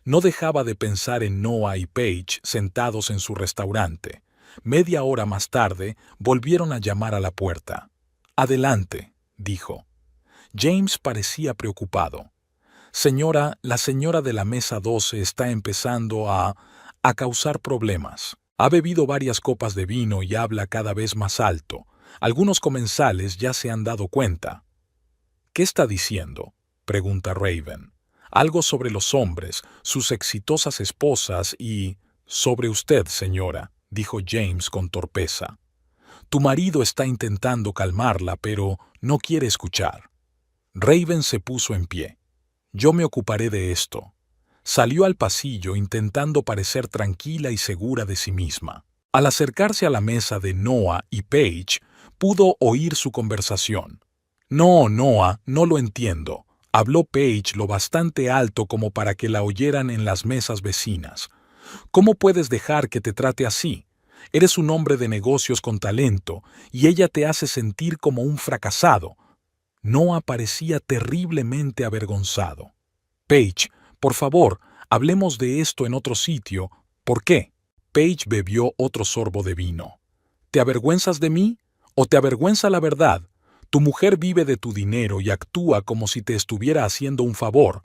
No dejaba de pensar en Noah y Paige sentados en su restaurante. Media hora más tarde, volvieron a llamar a la puerta. «Adelante», dijo. James parecía preocupado. «Señora, la señora de la mesa 12 está empezando a causar problemas. Ha bebido varias copas de vino y habla cada vez más alto. Algunos comensales ya se han dado cuenta». «¿Qué está diciendo?», pregunta Raven. «Algo sobre los hombres, sus exitosas esposas y...» «Sobre usted, señora», dijo James con torpeza. «Tu marido está intentando calmarla, pero no quiere escuchar». Raven se puso en pie. «Yo me ocuparé de esto», Salió al pasillo intentando parecer tranquila y segura de sí misma. Al acercarse a la mesa de Noah y Paige, pudo oír su conversación. «No, Noah, no lo entiendo», habló Paige lo bastante alto como para que la oyeran en las mesas vecinas. «¿Cómo puedes dejar que te trate así? Eres un hombre de negocios con talento y ella te hace sentir como un fracasado». Noah parecía terriblemente avergonzado. «Paige, por favor, hablemos de esto en otro sitio. ¿Por qué?» Paige bebió otro sorbo de vino. «¿Te avergüenzas de mí? ¿O te avergüenza la verdad? Tu mujer vive de tu dinero y actúa como si te estuviera haciendo un favor.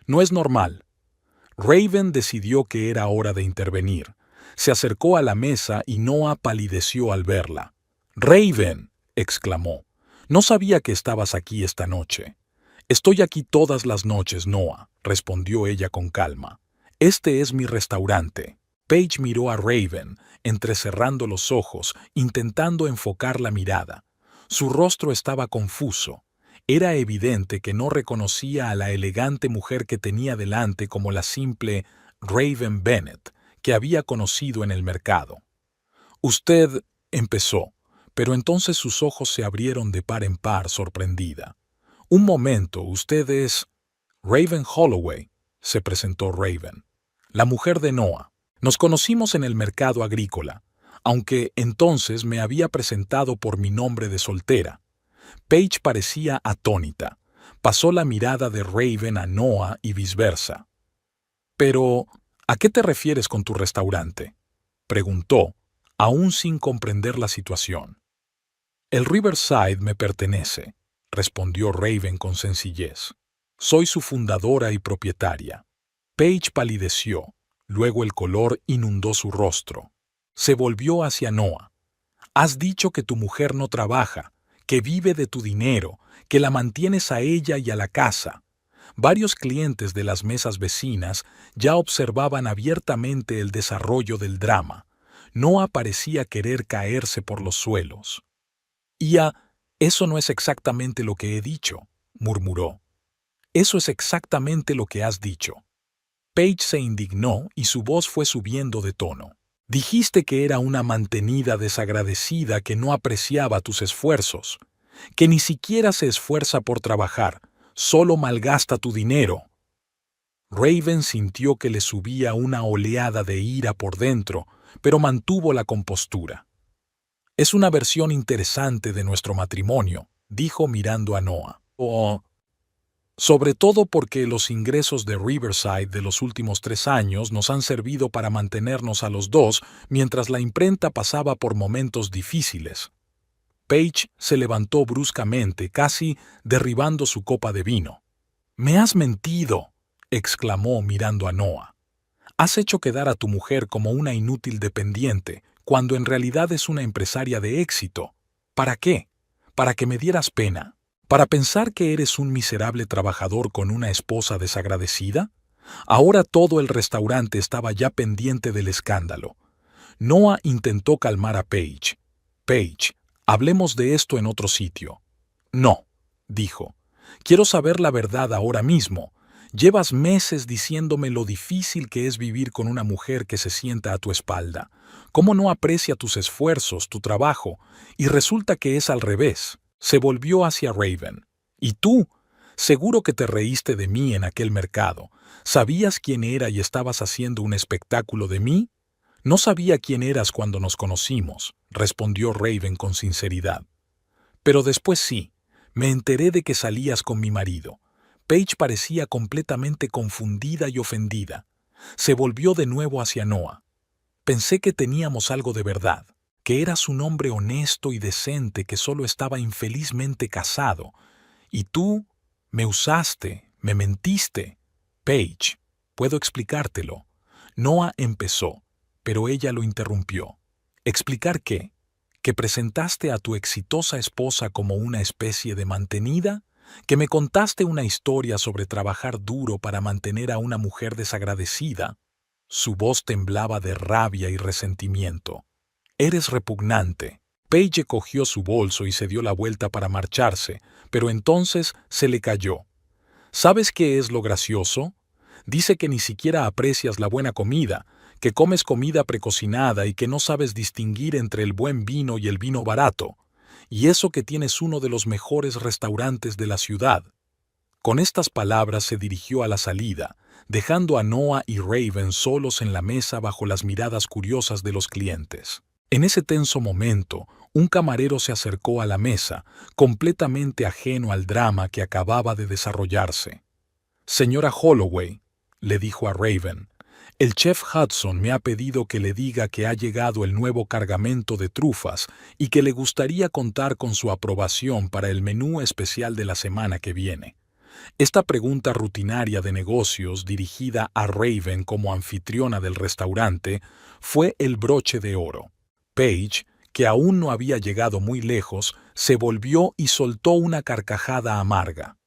No es normal». Raven decidió que era hora de intervenir. Se acercó a la mesa y Noah palideció al verla. «Raven», exclamó, «no sabía que estabas aquí esta noche». «Estoy aquí todas las noches, Noah», respondió ella con calma. «Este es mi restaurante». Paige miró a Raven, entrecerrando los ojos, intentando enfocar la mirada. Su rostro estaba confuso. Era evidente que no reconocía a la elegante mujer que tenía delante como la simple Raven Bennett que había conocido en el mercado. «Usted», empezó, pero entonces sus ojos se abrieron de par en par, sorprendida. «Un momento, usted es...» «Raven Holloway», se presentó Raven. «La mujer de Noah. Nos conocimos en el mercado agrícola, aunque entonces me había presentado por mi nombre de soltera». Paige parecía atónita. Pasó la mirada de Raven a Noah y viceversa. «Pero, ¿a qué te refieres con tu restaurante?», preguntó, aún sin comprender la situación. «El Riverside me pertenece», respondió Raven con sencillez. «Soy su fundadora y propietaria». Paige palideció, luego el color inundó su rostro. Se volvió hacia Noah. «Has dicho que tu mujer no trabaja, que vive de tu dinero, que la mantienes a ella y a la casa». Varios clientes de las mesas vecinas ya observaban abiertamente el desarrollo del drama. Noah parecía querer caerse por los suelos. «Eso no es exactamente lo que he dicho», murmuró. «Eso es exactamente lo que has dicho». Paige se indignó y su voz fue subiendo de tono. «Dijiste que era una mantenida desagradecida que no apreciaba tus esfuerzos, que ni siquiera se esfuerza por trabajar, solo malgasta tu dinero». Raven sintió que le subía una oleada de ira por dentro, pero mantuvo la compostura. «Es una versión interesante de nuestro matrimonio», dijo mirando a Noah. «Sobre todo porque los ingresos de Riverside de los últimos 3 años nos han servido para mantenernos a los dos mientras la imprenta pasaba por momentos difíciles». Paige se levantó bruscamente, casi derribando su copa de vino. «Me has mentido», exclamó mirando a Noah. «Has hecho quedar a tu mujer como una inútil dependiente, cuando en realidad es una empresaria de éxito. ¿Para qué? ¿Para que me dieras pena? ¿Para pensar que eres un miserable trabajador con una esposa desagradecida?» Ahora todo el restaurante estaba ya pendiente del escándalo. Noah intentó calmar a Paige. «Paige, hablemos de esto en otro sitio». «No», dijo. «Quiero saber la verdad ahora mismo. Llevas meses diciéndome lo difícil que es vivir con una mujer que se sienta a tu espalda, cómo no aprecia tus esfuerzos, tu trabajo, y resulta que es al revés». Se volvió hacia Raven. «¿Y tú? Seguro que te reíste de mí en aquel mercado. ¿Sabías quién era y estabas haciendo un espectáculo de mí?» «No sabía quién eras cuando nos conocimos», respondió Raven con sinceridad. «Pero después sí, me enteré de que salías con mi marido». Paige parecía completamente confundida y ofendida. Se volvió de nuevo hacia Noah. «Pensé que teníamos algo de verdad, que eras un hombre honesto y decente que solo estaba infelizmente casado. Y tú me usaste, me mentiste». «Paige, puedo explicártelo». Noah empezó, pero ella lo interrumpió. «¿Explicar qué? ¿Que presentaste a tu exitosa esposa como una especie de mantenida? ¿Que me contaste una historia sobre trabajar duro para mantener a una mujer desagradecida?» Su voz temblaba de rabia y resentimiento. «Eres repugnante». Paige cogió su bolso y se dio la vuelta para marcharse, pero entonces se le cayó. «¿Sabes qué es lo gracioso? Dice que ni siquiera aprecias la buena comida, que comes comida precocinada y que no sabes distinguir entre el buen vino y el vino barato. Y eso que tienes uno de los mejores restaurantes de la ciudad. Con estas palabras se dirigió a la salida, dejando a Noah y Raven solos en la mesa bajo las miradas curiosas de los clientes. En ese tenso momento, un camarero se acercó a la mesa, completamente ajeno al drama que acababa de desarrollarse. «Señora Holloway», le dijo a Raven, «el chef Hudson me ha pedido que le diga que ha llegado el nuevo cargamento de trufas y que le gustaría contar con su aprobación para el menú especial de la semana que viene». Esta pregunta rutinaria de negocios dirigida a Raven como anfitriona del restaurante fue el broche de oro. Paige, que aún no había llegado muy lejos, se volvió y soltó una carcajada amarga.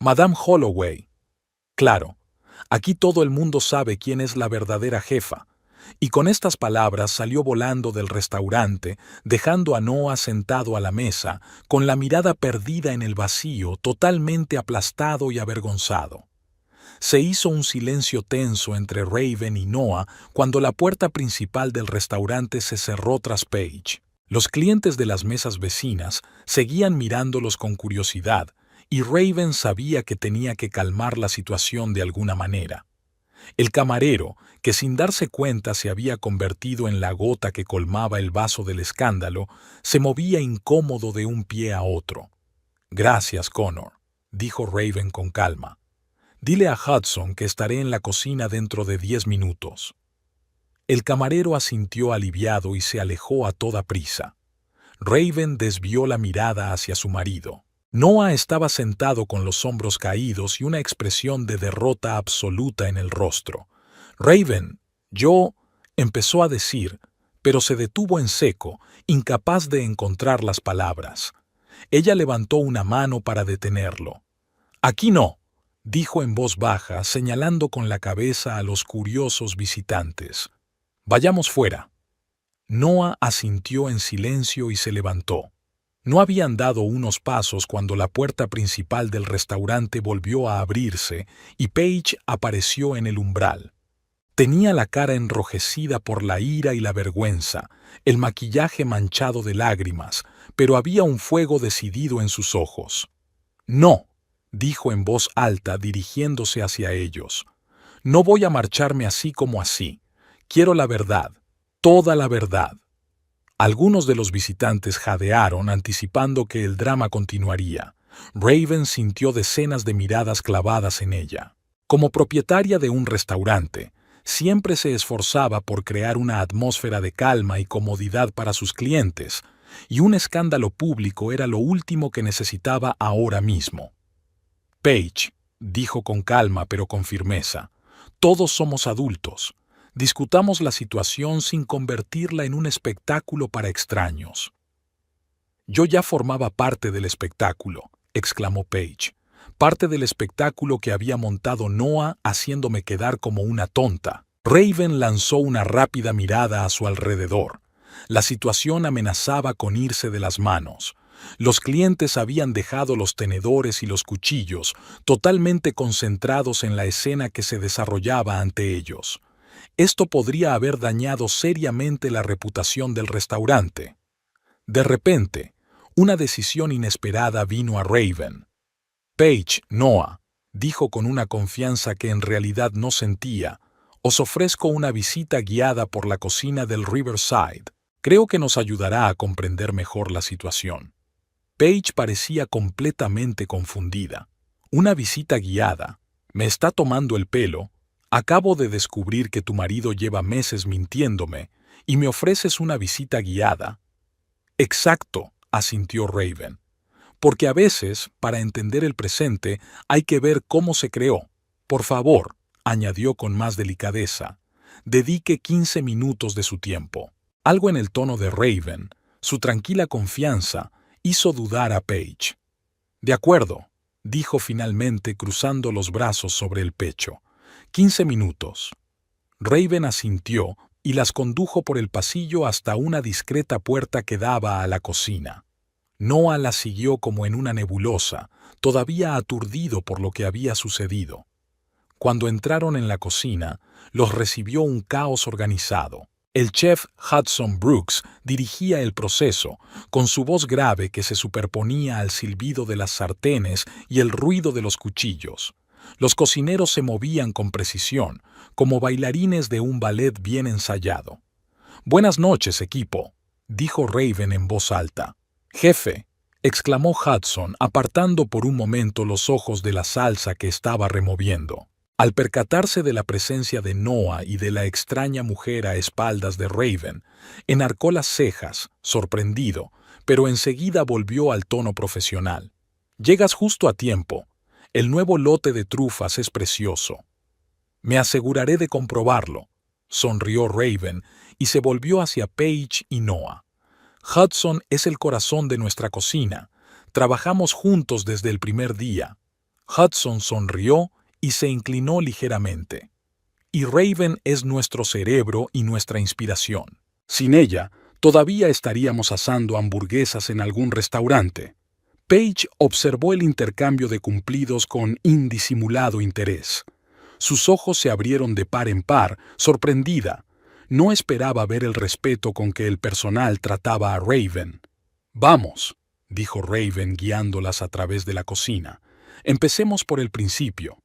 «Madame Holloway». «Claro, aquí todo el mundo sabe quién es la verdadera jefa». Y con estas palabras salió volando del restaurante, dejando a Noah sentado a la mesa, con la mirada perdida en el vacío, totalmente aplastado y avergonzado. Se hizo un silencio tenso entre Raven y Noah cuando la puerta principal del restaurante se cerró tras Paige. Los clientes de las mesas vecinas seguían mirándolos con curiosidad, y Raven sabía que tenía que calmar la situación de alguna manera. El camarero, que sin darse cuenta se había convertido en la gota que colmaba el vaso del escándalo, se movía incómodo de un pie a otro. «Gracias, Connor», dijo Raven con calma. «Dile a Hudson que estaré en la cocina dentro de 10 minutos». El camarero asintió aliviado y se alejó a toda prisa. Raven desvió la mirada hacia su marido. Noah estaba sentado con los hombros caídos y una expresión de derrota absoluta en el rostro. «Raven, yo», empezó a decir, pero se detuvo en seco, incapaz de encontrar las palabras. Ella levantó una mano para detenerlo. «Aquí no», dijo en voz baja, señalando con la cabeza a los curiosos visitantes. «Vayamos fuera». Noah asintió en silencio y se levantó. No habían dado unos pasos cuando la puerta principal del restaurante volvió a abrirse y Paige apareció en el umbral. Tenía la cara enrojecida por la ira y la vergüenza, el maquillaje manchado de lágrimas, pero había un fuego decidido en sus ojos. «No», dijo en voz alta dirigiéndose hacia ellos. «No voy a marcharme así como así. Quiero la verdad, toda la verdad». Algunos de los visitantes jadearon anticipando que el drama continuaría. Raven sintió decenas de miradas clavadas en ella. Como propietaria de un restaurante, siempre se esforzaba por crear una atmósfera de calma y comodidad para sus clientes, y un escándalo público era lo último que necesitaba ahora mismo. «Paige», dijo con calma pero con firmeza, «todos somos adultos. Discutamos la situación sin convertirla en un espectáculo para extraños». «Yo ya formaba parte del espectáculo», exclamó Paige. «Parte del espectáculo que había montado Noah haciéndome quedar como una tonta». Raven lanzó una rápida mirada a su alrededor. La situación amenazaba con irse de las manos. Los clientes habían dejado los tenedores y los cuchillos, totalmente concentrados en la escena que se desarrollaba ante ellos. Esto podría haber dañado seriamente la reputación del restaurante. De repente, una decisión inesperada vino a Raven. «Paige, Noah», dijo con una confianza que en realidad no sentía, «os ofrezco una visita guiada por la cocina del Riverside. Creo que nos ayudará a comprender mejor la situación». Paige parecía completamente confundida. «¿Una visita guiada? ¿Me está tomando el pelo? Acabo de descubrir que tu marido lleva meses mintiéndome y me ofreces una visita guiada». «Exacto», asintió Raven. «Porque a veces, para entender el presente, hay que ver cómo se creó. Por favor», añadió con más delicadeza, «dedique 15 minutos de su tiempo». Algo en el tono de Raven, su tranquila confianza, hizo dudar a Paige. «De acuerdo», dijo finalmente cruzando los brazos sobre el pecho. 15 minutos. Raven asintió y las condujo por el pasillo hasta una discreta puerta que daba a la cocina. Noah la siguió como en una nebulosa, todavía aturdido por lo que había sucedido. Cuando entraron en la cocina, los recibió un caos organizado. El chef Hudson Brooks dirigía el proceso, con su voz grave que se superponía al silbido de las sartenes y el ruido de los cuchillos. Los cocineros se movían con precisión, como bailarines de un ballet bien ensayado. «Buenas noches, equipo», dijo Raven en voz alta. «Jefe», exclamó Hudson, apartando por un momento los ojos de la salsa que estaba removiendo. Al percatarse de la presencia de Noah y de la extraña mujer a espaldas de Raven, enarcó las cejas, sorprendido, pero enseguida volvió al tono profesional. «Llegas justo a tiempo. El nuevo lote de trufas es precioso». «Me aseguraré de comprobarlo», sonrió Raven y se volvió hacia Paige y Noah. «Hudson es el corazón de nuestra cocina. Trabajamos juntos desde el primer día». Hudson sonrió y se inclinó ligeramente. «Y Raven es nuestro cerebro y nuestra inspiración. Sin ella, todavía estaríamos asando hamburguesas en algún restaurante». Paige observó el intercambio de cumplidos con indisimulado interés. Sus ojos se abrieron de par en par, sorprendida. No esperaba ver el respeto con que el personal trataba a Raven. «Vamos», dijo Raven guiándolas a través de la cocina. «Empecemos por el principio».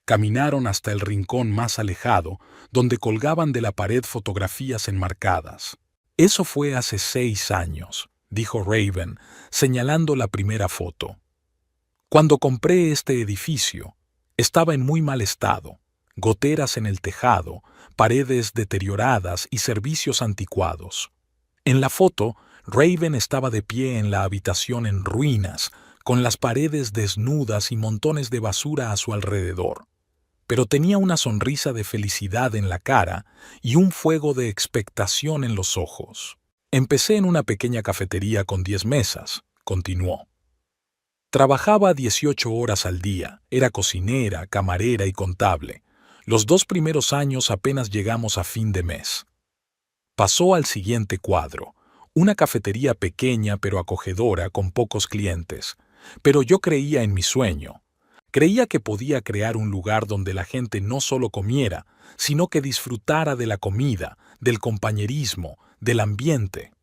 Caminaron hasta el rincón más alejado, donde colgaban de la pared fotografías enmarcadas. «Eso fue hace 6 años», dijo Raven, señalando la primera foto. «Cuando compré este edificio, estaba en muy mal estado. Goteras en el tejado, paredes deterioradas y servicios anticuados. En la foto, Raven estaba de pie en la habitación en ruinas, con las paredes desnudas y montones de basura a su alrededor. Pero tenía una sonrisa de felicidad en la cara y un fuego de expectación en los ojos. Empecé en una pequeña cafetería con 10 mesas, continuó. Trabajaba 18 horas al día, era cocinera, camarera y contable. Los 2 primeros años apenas llegamos a fin de mes. Pasó al siguiente cuadro, una cafetería pequeña pero acogedora con pocos clientes. Pero yo creía en mi sueño. Creía que podía crear un lugar donde la gente no solo comiera, sino que disfrutara de la comida, del compañerismo, del ambiente.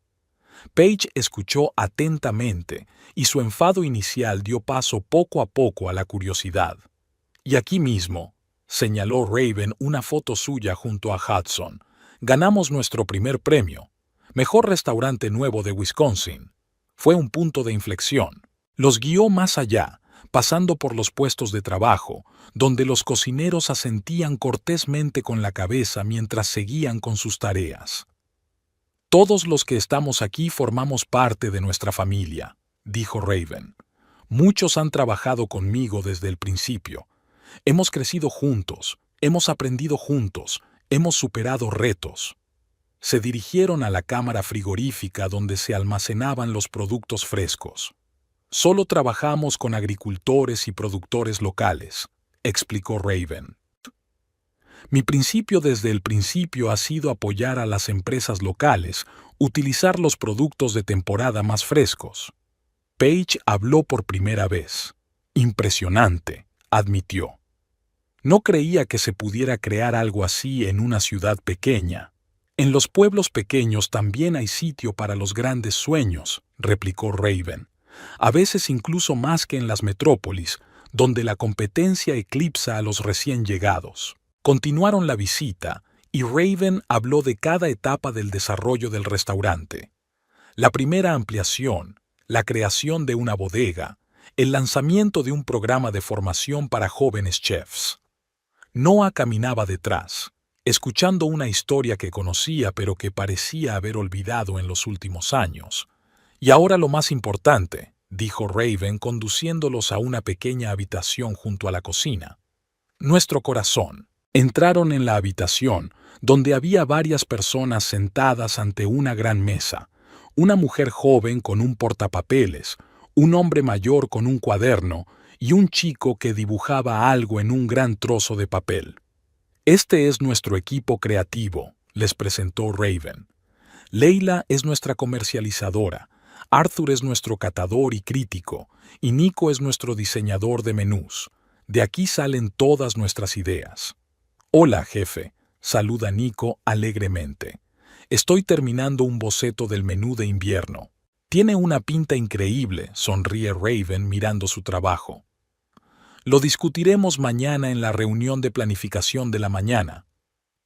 Paige escuchó atentamente y su enfado inicial dio paso poco a poco a la curiosidad. «Y aquí mismo», señaló Raven una foto suya junto a Hudson, «ganamos nuestro primer premio. Mejor restaurante nuevo de Wisconsin». Fue un punto de inflexión. Los guió más allá, pasando por los puestos de trabajo, donde los cocineros asentían cortésmente con la cabeza mientras seguían con sus tareas. «Todos los que estamos aquí formamos parte de nuestra familia», dijo Raven. «Muchos han trabajado conmigo desde el principio. Hemos crecido juntos, hemos aprendido juntos, hemos superado retos». Se dirigieron a la cámara frigorífica donde se almacenaban los productos frescos. «Solo trabajamos con agricultores y productores locales», explicó Raven. «Mi principio desde el principio ha sido apoyar a las empresas locales, utilizar los productos de temporada más frescos». Paige habló por primera vez. «Impresionante», admitió. No creía que se pudiera crear algo así en una ciudad pequeña. «En los pueblos pequeños también hay sitio para los grandes sueños», replicó Raven. «A veces incluso más que en las metrópolis, donde la competencia eclipsa a los recién llegados». Continuaron la visita y Raven habló de cada etapa del desarrollo del restaurante. La primera ampliación, la creación de una bodega, el lanzamiento de un programa de formación para jóvenes chefs. Noah caminaba detrás, escuchando una historia que conocía pero que parecía haber olvidado en los últimos años. «Y ahora lo más importante», dijo Raven conduciéndolos a una pequeña habitación junto a la cocina. «Nuestro corazón». Entraron en la habitación, donde había varias personas sentadas ante una gran mesa, una mujer joven con un portapapeles, un hombre mayor con un cuaderno y un chico que dibujaba algo en un gran trozo de papel. «Este es nuestro equipo creativo», les presentó Raven. «Leila es nuestra comercializadora, Arthur es nuestro catador y crítico, y Nico es nuestro diseñador de menús. De aquí salen todas nuestras ideas. Hola, jefe, saluda Nico alegremente. Estoy terminando un boceto del menú de invierno. Tiene una pinta increíble, sonríe Raven mirando su trabajo. Lo discutiremos mañana en la reunión de planificación de la mañana.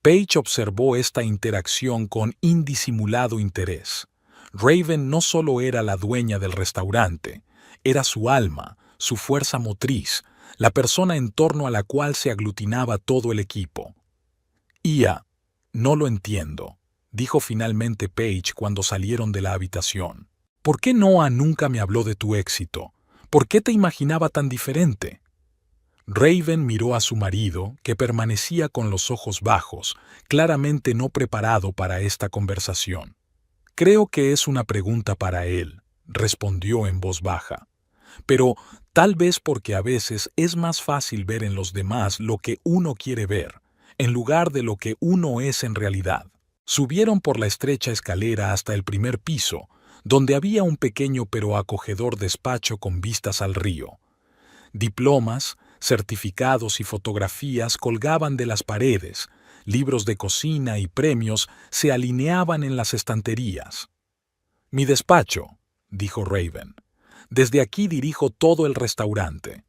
Paige observó esta interacción con indisimulado interés. Raven no solo era la dueña del restaurante, era su alma, su fuerza motriz, la persona en torno a la cual se aglutinaba todo el equipo. Ia, no lo entiendo, dijo finalmente Paige cuando salieron de la habitación. ¿Por qué Noah nunca me habló de tu éxito? ¿Por qué te imaginaba tan diferente? Raven miró a su marido, que permanecía con los ojos bajos, claramente no preparado para esta conversación. Creo que es una pregunta para él, respondió en voz baja. Pero tal vez porque a veces es más fácil ver en los demás lo que uno quiere ver, en lugar de lo que uno es en realidad. Subieron por la estrecha escalera hasta el primer piso, donde había un pequeño pero acogedor despacho con vistas al río. Diplomas, certificados y fotografías colgaban de las paredes, libros de cocina y premios se alineaban en las estanterías. «Mi despacho», dijo Raven. «Desde aquí dirijo todo el restaurante».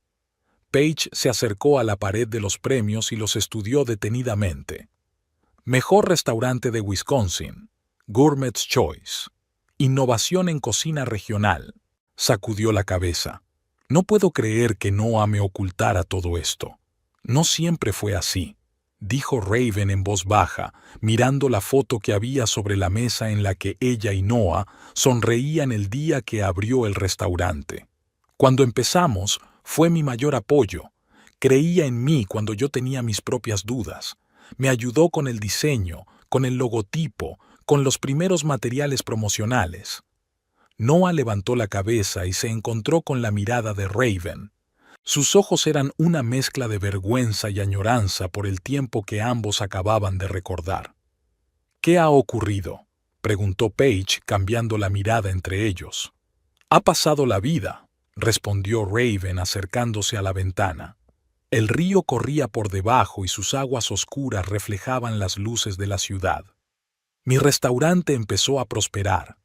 Paige se acercó a la pared de los premios y los estudió detenidamente. Mejor restaurante de Wisconsin, Gourmet's Choice. Innovación en cocina regional. Sacudió la cabeza. No puedo creer que Noah me ocultara todo esto. No siempre fue así, dijo Raven en voz baja, mirando la foto que había sobre la mesa en la que ella y Noah sonreían el día que abrió el restaurante. Cuando empezamos, fue mi mayor apoyo. Creía en mí cuando yo tenía mis propias dudas. Me ayudó con el diseño, con el logotipo, con los primeros materiales promocionales. Noah levantó la cabeza y se encontró con la mirada de Raven. Sus ojos eran una mezcla de vergüenza y añoranza por el tiempo que ambos acababan de recordar. «¿Qué ha ocurrido?», preguntó Paige, cambiando la mirada entre ellos. «Ha pasado la vida», respondió Raven acercándose a la ventana. El río corría por debajo y sus aguas oscuras reflejaban las luces de la ciudad. Mi restaurante empezó a prosperar.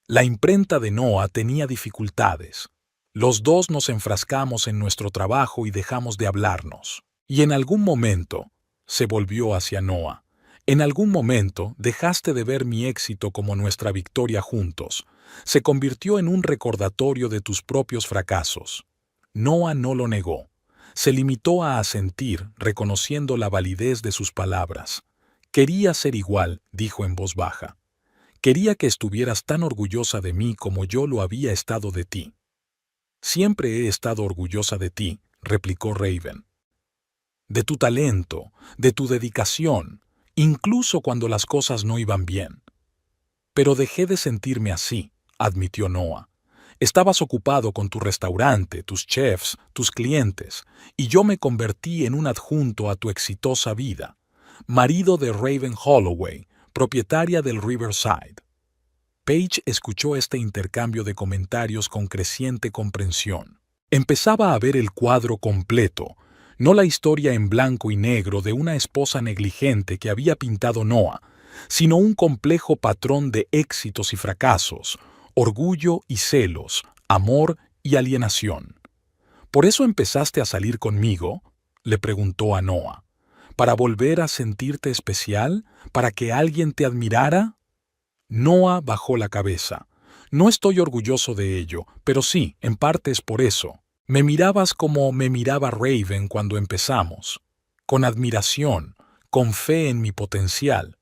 La imprenta de Noah tenía dificultades. Los dos nos enfrascamos en nuestro trabajo y dejamos de hablarnos. Y en algún momento, se volvió hacia Noah, en algún momento dejaste de ver mi éxito como nuestra victoria juntos. Se convirtió en un recordatorio de tus propios fracasos. Noah no lo negó. Se limitó a asentir, reconociendo la validez de sus palabras. Quería ser igual, dijo en voz baja. Quería que estuvieras tan orgullosa de mí como yo lo había estado de ti. Siempre he estado orgullosa de ti, replicó Raven. De tu talento, de tu dedicación, incluso cuando las cosas no iban bien. Pero dejé de sentirme así, admitió Noah. Estabas ocupado con tu restaurante, tus chefs, tus clientes, y yo me convertí en un adjunto a tu exitosa vida. Marido de Raven Holloway, propietaria del Riverside. Paige escuchó este intercambio de comentarios con creciente comprensión. Empezaba a ver el cuadro completo, no la historia en blanco y negro de una esposa negligente que había pintado Noah, sino un complejo patrón de éxitos y fracasos, orgullo y celos, amor y alienación. ¿Por eso empezaste a salir conmigo?, le preguntó a Noah. ¿Para volver a sentirte especial? ¿Para que alguien te admirara? Noah bajó la cabeza. No estoy orgulloso de ello, pero sí, en parte es por eso. Me mirabas como me miraba Raven cuando empezamos, con admiración, con fe en mi potencial.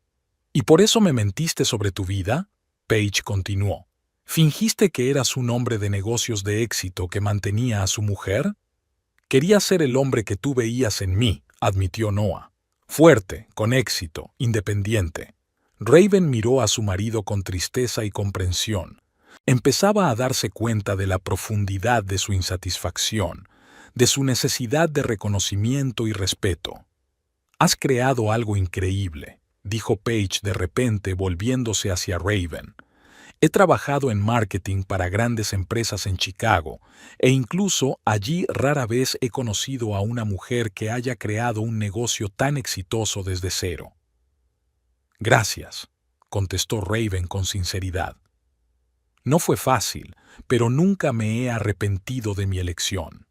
¿Y por eso me mentiste sobre tu vida?, Paige continuó. ¿Fingiste que eras un hombre de negocios de éxito que mantenía a su mujer? Quería ser el hombre que tú veías en mí, admitió Noah. Fuerte, con éxito, independiente. Raven miró a su marido con tristeza y comprensión. Empezaba a darse cuenta de la profundidad de su insatisfacción, de su necesidad de reconocimiento y respeto. «Has creado algo increíble», dijo Paige de repente volviéndose hacia Raven. He trabajado en marketing para grandes empresas en Chicago, e incluso allí rara vez he conocido a una mujer que haya creado un negocio tan exitoso desde cero. Gracias, contestó Raven con sinceridad. No fue fácil, pero nunca me he arrepentido de mi elección.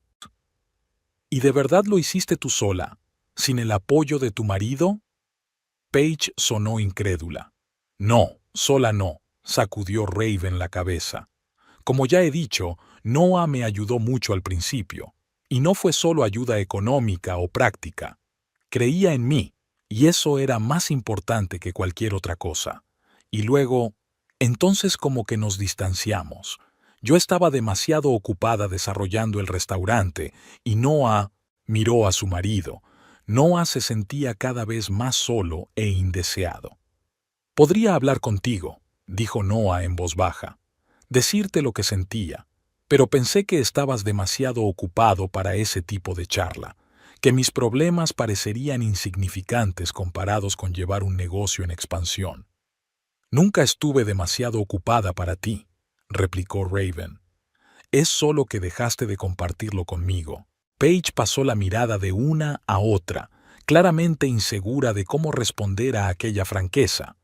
¿Y de verdad lo hiciste tú sola, sin el apoyo de tu marido? Paige sonó incrédula. No, sola no, sacudió Raven la cabeza. Como ya he dicho, Noah me ayudó mucho al principio, y no fue solo ayuda económica o práctica. Creía en mí, y eso era más importante que cualquier otra cosa. Y luego, entonces como que nos distanciamos. Yo estaba demasiado ocupada desarrollando el restaurante, y Noah miró a su marido. Noah se sentía cada vez más solo e indeseado. «Podría hablar contigo», dijo Noah en voz baja, «decirte lo que sentía, pero pensé que estabas demasiado ocupado para ese tipo de charla, que mis problemas parecerían insignificantes comparados con llevar un negocio en expansión». «Nunca estuve demasiado ocupada para ti», replicó Raven. «Es solo que dejaste de compartirlo conmigo». Paige pasó la mirada de una a otra, claramente insegura de cómo responder a aquella franqueza.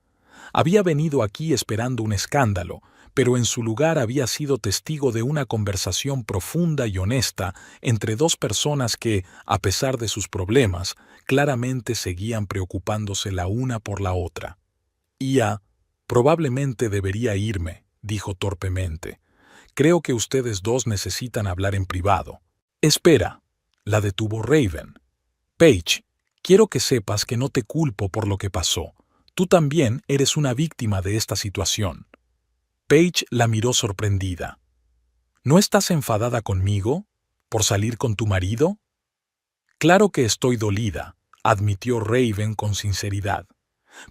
Había venido aquí esperando un escándalo, pero en su lugar había sido testigo de una conversación profunda y honesta entre dos personas que, a pesar de sus problemas, claramente seguían preocupándose la una por la otra. Probablemente debería irme», dijo torpemente. «Creo que ustedes dos necesitan hablar en privado». «Espera», la detuvo Raven. «Paige, quiero que sepas que no te culpo por lo que pasó. Tú también eres una víctima de esta situación». Paige la miró sorprendida. «¿No estás enfadada conmigo? ¿Por salir con tu marido?» «Claro que estoy dolida», admitió Raven con sinceridad.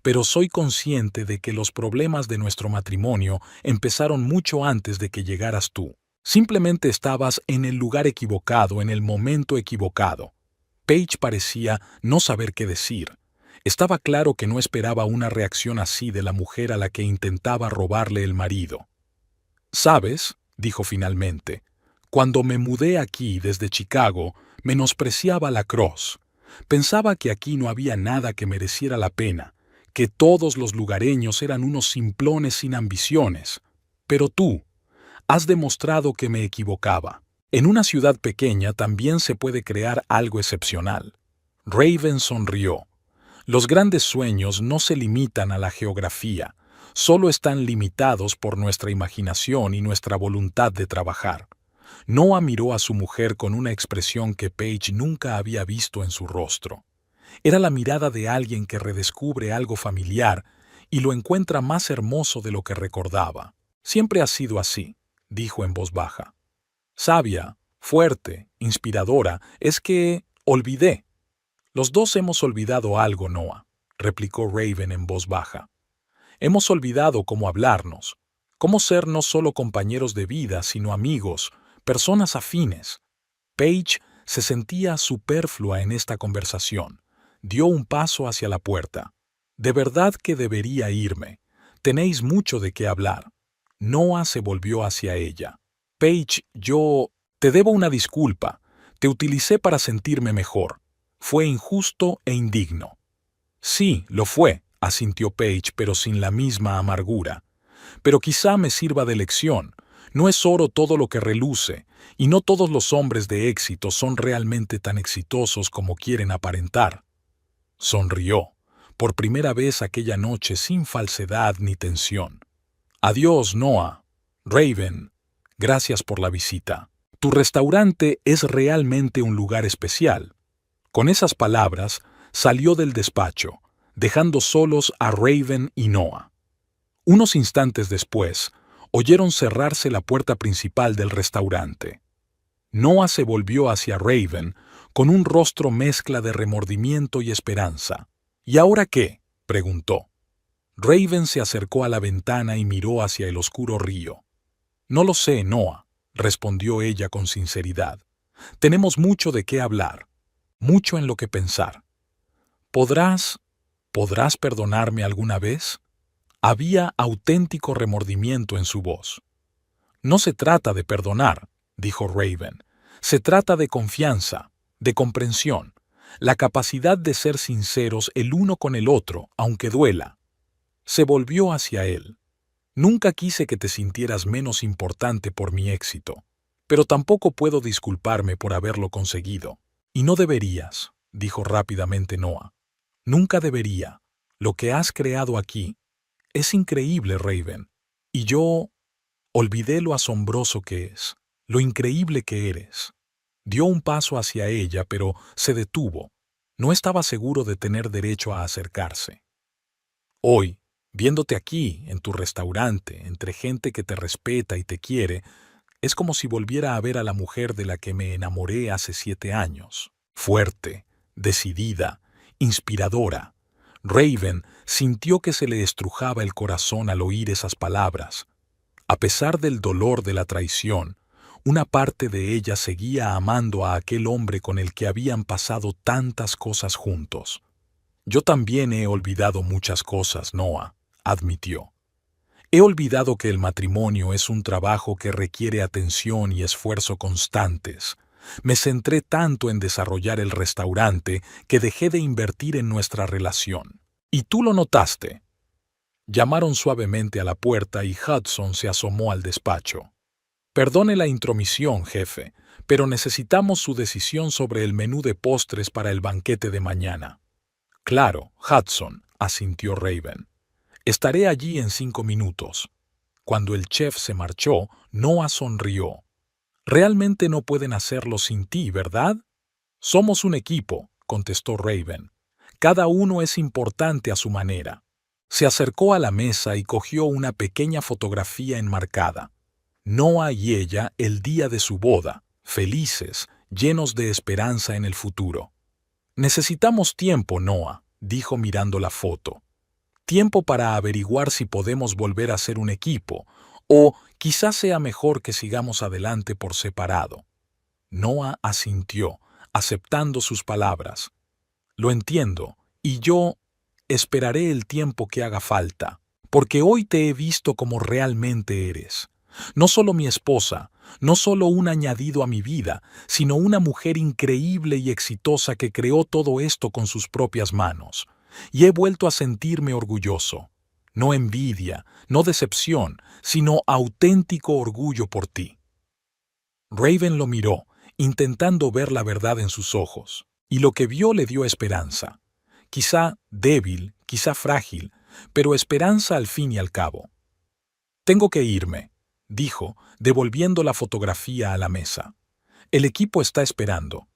«Pero soy consciente de que los problemas de nuestro matrimonio empezaron mucho antes de que llegaras tú. Simplemente estabas en el lugar equivocado, en el momento equivocado». Paige parecía no saber qué decir. Estaba claro que no esperaba una reacción así de la mujer a la que intentaba robarle el marido. «¿Sabes?», dijo finalmente, «cuando me mudé aquí desde Chicago, menospreciaba la Cross. Pensaba que aquí no había nada que mereciera la pena, que todos los lugareños eran unos simplones sin ambiciones. Pero tú has demostrado que me equivocaba. En una ciudad pequeña también se puede crear algo excepcional». Raven sonrió. «Los grandes sueños no se limitan a la geografía, solo están limitados por nuestra imaginación y nuestra voluntad de trabajar». Noah miró a su mujer con una expresión que Paige nunca había visto en su rostro. Era la mirada de alguien que redescubre algo familiar y lo encuentra más hermoso de lo que recordaba. «Siempre ha sido así», dijo en voz baja. «Sabia, fuerte, inspiradora, es que olvidé». «Los dos hemos olvidado algo, Noah», replicó Raven en voz baja. «Hemos olvidado cómo hablarnos, cómo ser no solo compañeros de vida, sino amigos, personas afines». Paige se sentía superflua en esta conversación. Dio un paso hacia la puerta. «De verdad que debería irme. Tenéis mucho de qué hablar». Noah se volvió hacia ella. «Paige, yo te debo una disculpa. Te utilicé para sentirme mejor. Fue injusto e indigno». «Sí, lo fue», asintió Paige, pero sin la misma amargura. «Pero quizá me sirva de lección. No es oro todo lo que reluce, y no todos los hombres de éxito son realmente tan exitosos como quieren aparentar». Sonrió, por primera vez aquella noche sin falsedad ni tensión. «Adiós, Noah. Raven, gracias por la visita. Tu restaurante es realmente un lugar especial». Con esas palabras, salió del despacho, dejando solos a Raven y Noah. Unos instantes después, oyeron cerrarse la puerta principal del restaurante. Noah se volvió hacia Raven con un rostro mezcla de remordimiento y esperanza. «¿Y ahora qué?», preguntó. Raven se acercó a la ventana y miró hacia el oscuro río. «No lo sé, Noah», respondió ella con sinceridad. «Tenemos mucho de qué hablar, mucho en lo que pensar. ¿Podrás perdonarme alguna vez?». Había auténtico remordimiento en su voz. No se trata de perdonar, dijo Raven. Se trata de confianza, de comprensión, la capacidad de ser sinceros el uno con el otro, aunque duela. Se volvió hacia él. Nunca quise que te sintieras menos importante por mi éxito, pero tampoco puedo disculparme por haberlo conseguido. Y no deberías, dijo rápidamente Noah. Nunca debería. Lo que has creado aquí es increíble, Raven. Y yo olvidé lo asombroso que es, lo increíble que eres. Dio un paso hacia ella, pero se detuvo. No estaba seguro de tener derecho a acercarse. Hoy, viéndote aquí, en tu restaurante, entre gente que te respeta y te quiere, es como si volviera a ver a la mujer de la que me enamoré hace 7 años. Fuerte, decidida, inspiradora. Raven sintió que se le estrujaba el corazón al oír esas palabras. A pesar del dolor de la traición, una parte de ella seguía amando a aquel hombre con el que habían pasado tantas cosas juntos. Yo también he olvidado muchas cosas, Noah, admitió. He olvidado que el matrimonio es un trabajo que requiere atención y esfuerzo constantes. Me centré tanto en desarrollar el restaurante que dejé de invertir en nuestra relación. ¿Y tú lo notaste? Llamaron suavemente a la puerta y Hudson se asomó al despacho. Perdone la intromisión, jefe, pero necesitamos su decisión sobre el menú de postres para el banquete de mañana. Claro, Hudson, asintió Raven. Estaré allí en 5 minutos. Cuando el chef se marchó, Noah sonrió. Realmente no pueden hacerlo sin ti, ¿verdad? Somos un equipo, contestó Raven. Cada uno es importante a su manera. Se acercó a la mesa y cogió una pequeña fotografía enmarcada. Noah y ella el día de su boda, felices, llenos de esperanza en el futuro. Necesitamos tiempo, Noah, dijo mirando la foto. Tiempo para averiguar si podemos volver a ser un equipo, o quizás sea mejor que sigamos adelante por separado. Noah asintió, aceptando sus palabras. Lo entiendo, y yo esperaré el tiempo que haga falta, porque hoy te he visto como realmente eres. No solo mi esposa, no solo un añadido a mi vida, sino una mujer increíble y exitosa que creó todo esto con sus propias manos. Y he vuelto a sentirme orgulloso. No envidia, no decepción, sino auténtico orgullo por ti. Raven lo miró, intentando ver la verdad en sus ojos, y lo que vio le dio esperanza. Quizá débil, quizá frágil, pero esperanza al fin y al cabo. Tengo que irme, dijo, devolviendo la fotografía a la mesa. El equipo está esperando.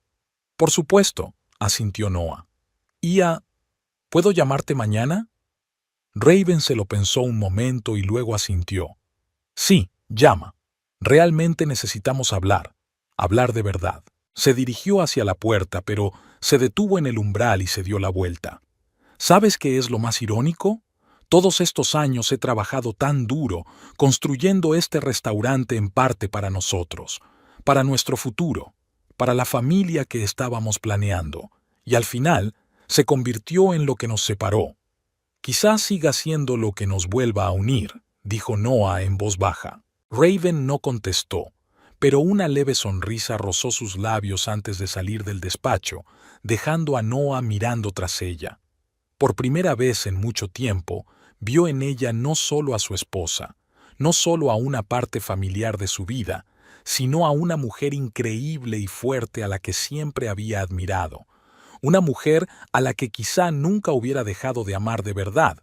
Por supuesto, asintió Noah. ¿Puedo llamarte mañana? Raven se lo pensó un momento y luego asintió. Sí, llama. Realmente necesitamos hablar. Hablar de verdad. Se dirigió hacia la puerta, pero se detuvo en el umbral y se dio la vuelta. ¿Sabes qué es lo más irónico? Todos estos años he trabajado tan duro, construyendo este restaurante en parte para nosotros, para nuestro futuro, para la familia que estábamos planeando, y al final se convirtió en lo que nos separó. Quizás siga siendo lo que nos vuelva a unir, dijo Noah en voz baja. Raven no contestó, pero una leve sonrisa rozó sus labios antes de salir del despacho, dejando a Noah mirando tras ella. Por primera vez en mucho tiempo, vio en ella no solo a su esposa, no solo a una parte familiar de su vida, sino a una mujer increíble y fuerte a la que siempre había admirado. Una mujer a la que quizá nunca hubiera dejado de amar de verdad.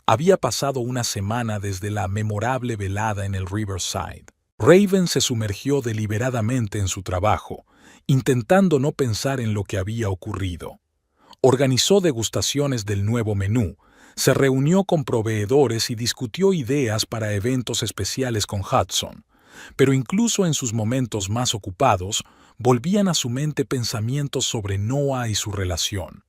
Había pasado una semana desde la memorable velada en el Riverside. Raven se sumergió deliberadamente en su trabajo, intentando no pensar en lo que había ocurrido. Organizó degustaciones del nuevo menú, se reunió con proveedores y discutió ideas para eventos especiales con Hudson. Pero incluso en sus momentos más ocupados, volvían a su mente pensamientos sobre Noah y su relación.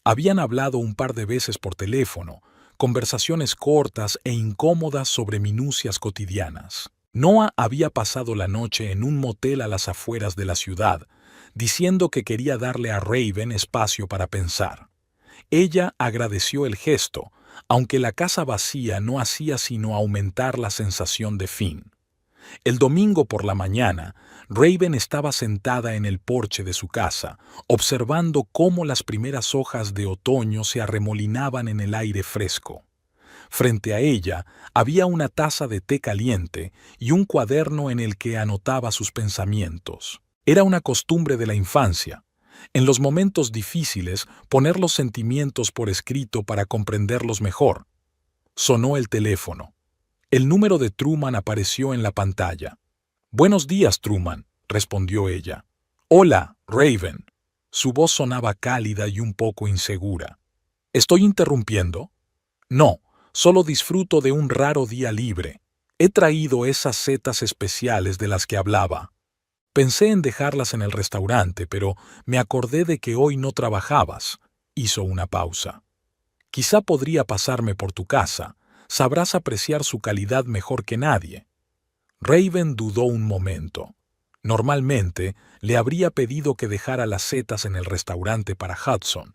Habían hablado un par de veces por teléfono, conversaciones cortas e incómodas sobre minucias cotidianas. Noah había pasado la noche en un motel a las afueras de la ciudad, diciendo que quería darle a Raven espacio para pensar. Ella agradeció el gesto, aunque la casa vacía no hacía sino aumentar la sensación de fin. El domingo por la mañana, Raven estaba sentada en el porche de su casa, observando cómo las primeras hojas de otoño se arremolinaban en el aire fresco. Frente a ella había una taza de té caliente y un cuaderno en el que anotaba sus pensamientos. Era una costumbre de la infancia. En los momentos difíciles, poner los sentimientos por escrito para comprenderlos mejor. Sonó el teléfono. El número de Truman apareció en la pantalla. «Buenos días, Truman», respondió ella. «Hola, Raven». Su voz sonaba cálida y un poco insegura. «¿Estoy interrumpiendo?» «No, solo disfruto de un raro día libre. He traído esas setas especiales de las que hablaba. Pensé en dejarlas en el restaurante, pero me acordé de que hoy no trabajabas». Hizo una pausa. «Quizá podría pasarme por tu casa. Sabrás apreciar su calidad mejor que nadie». Raven dudó un momento. Normalmente le habría pedido que dejara las setas en el restaurante para Hudson,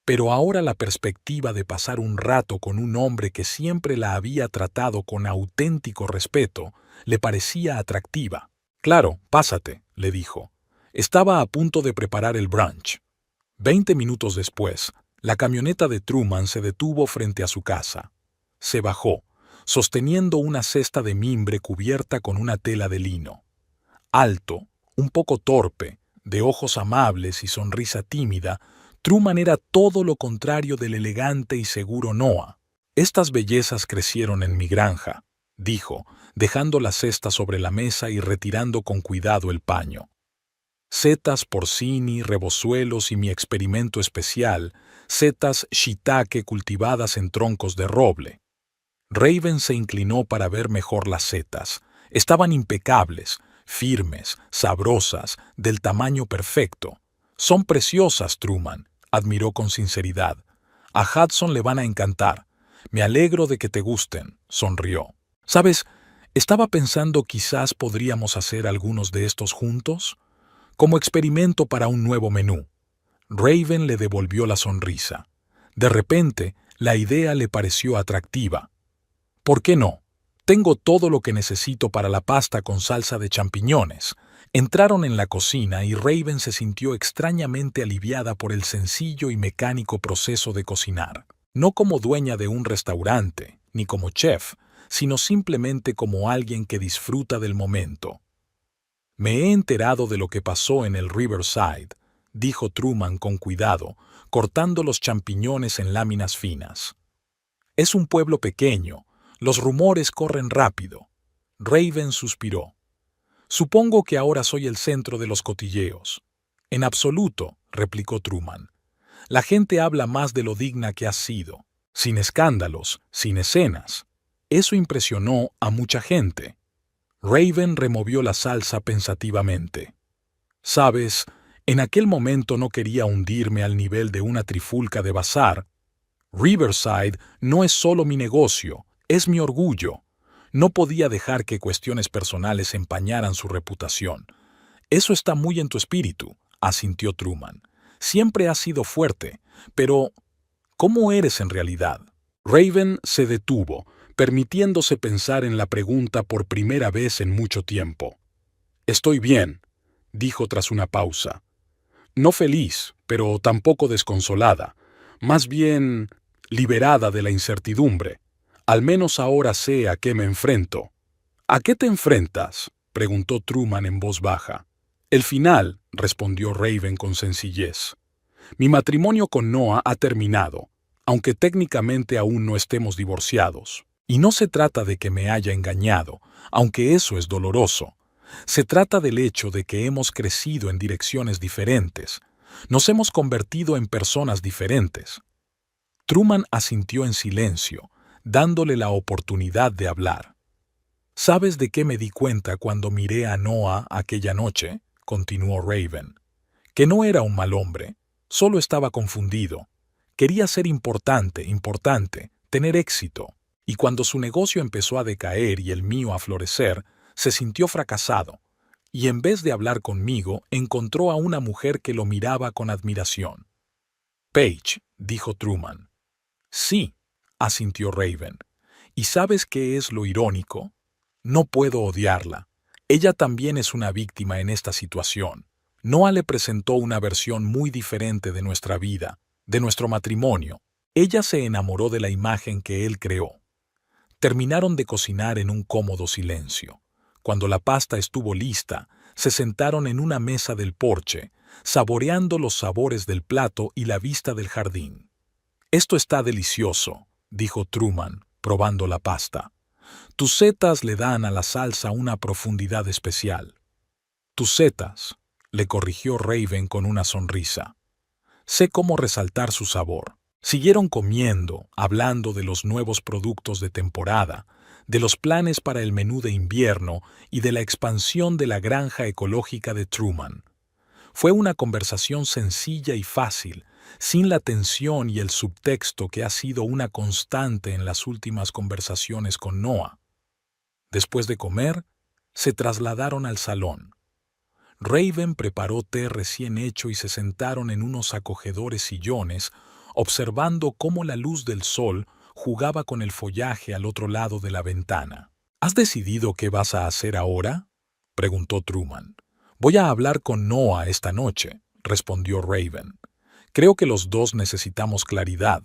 pero ahora la perspectiva de pasar un rato con un hombre que siempre la había tratado con auténtico respeto le parecía atractiva. «Claro, pásate», le dijo. Estaba a punto de preparar el brunch. 20 minutos después, la camioneta de Truman se detuvo frente a su casa. Se bajó, sosteniendo una cesta de mimbre cubierta con una tela de lino. Alto, un poco torpe, de ojos amables y sonrisa tímida, Truman era todo lo contrario del elegante y seguro Noah. «Estas bellezas crecieron en mi granja», dijo, dejando la cesta sobre la mesa y retirando con cuidado el paño. «Setas porcini, rebozuelos y mi experimento especial, setas shiitake cultivadas en troncos de roble». Raven se inclinó para ver mejor las setas. Estaban impecables, firmes, sabrosas, del tamaño perfecto. «Son preciosas, Truman», admiró con sinceridad. «A Hudson le van a encantar. Me alegro de que te gusten», sonrió. «¿Sabes? Estaba pensando quizás podríamos hacer algunos de estos juntos, como experimento para un nuevo menú». Raven le devolvió la sonrisa. De repente, la idea le pareció atractiva. «¿Por qué no? Tengo todo lo que necesito para la pasta con salsa de champiñones». Entraron en la cocina y Raven se sintió extrañamente aliviada por el sencillo y mecánico proceso de cocinar. No como dueña de un restaurante, ni como chef, sino simplemente como alguien que disfruta del momento. «Me he enterado de lo que pasó en el Riverside», dijo Truman con cuidado, cortando los champiñones en láminas finas. «Es un pueblo pequeño. Los rumores corren rápido». Raven suspiró. «Supongo que ahora soy el centro de los cotilleos». «En absoluto», replicó Truman. «La gente habla más de lo digna que has sido, sin escándalos, sin escenas. Eso impresionó a mucha gente». Raven removió la salsa pensativamente. «Sabes, en aquel momento no quería hundirme al nivel de una trifulca de bazar. Riverside no es solo mi negocio, es mi orgullo. No podía dejar que cuestiones personales empañaran su reputación». «Eso está muy en tu espíritu», asintió Truman. «Siempre has sido fuerte, pero ¿cómo eres en realidad?» Raven se detuvo, permitiéndose pensar en la pregunta por primera vez en mucho tiempo. «Estoy bien», dijo tras una pausa. «No feliz, pero tampoco desconsolada. Más bien liberada de la incertidumbre. Al menos ahora sé a qué me enfrento». «¿A qué te enfrentas?», preguntó Truman en voz baja. «El final», respondió Raven con sencillez. «Mi matrimonio con Noah ha terminado, aunque técnicamente aún no estemos divorciados. Y no se trata de que me haya engañado, aunque eso es doloroso. Se trata del hecho de que hemos crecido en direcciones diferentes. Nos hemos convertido en personas diferentes». Truman asintió en silencio, dándole la oportunidad de hablar. «¿Sabes de qué me di cuenta cuando miré a Noah aquella noche?», continuó Raven. «Que no era un mal hombre, solo estaba confundido. Quería ser importante, tener éxito. Y cuando su negocio empezó a decaer y el mío a florecer, se sintió fracasado. Y en vez de hablar conmigo, encontró a una mujer que lo miraba con admiración». «Paige», dijo Truman. «Sí», asintió Raven. ¿Y sabes qué es lo irónico? No puedo odiarla. Ella también es una víctima en esta situación. Noah le presentó una versión muy diferente de nuestra vida, de nuestro matrimonio. Ella se enamoró de la imagen que él creó. Terminaron de cocinar en un cómodo silencio. Cuando la pasta estuvo lista, se sentaron en una mesa del porche, saboreando los sabores del plato y la vista del jardín. «Esto está delicioso», dijo Truman, probando la pasta. «Tus setas le dan a la salsa una profundidad especial». «Tus setas», le corrigió Raven con una sonrisa. «Sé cómo resaltar su sabor». Siguieron comiendo, hablando de los nuevos productos de temporada, de los planes para el menú de invierno y de la expansión de la granja ecológica de Truman. Fue una conversación sencilla y fácil, sin la tensión y el subtexto que ha sido una constante en las últimas conversaciones con Noah. Después de comer, se trasladaron al salón. Raven preparó té recién hecho y se sentaron en unos acogedores sillones, observando cómo la luz del sol jugaba con el follaje al otro lado de la ventana. «¿Has decidido qué vas a hacer ahora?», preguntó Truman. «Voy a hablar con Noah esta noche», respondió Raven. «Creo que los dos necesitamos claridad.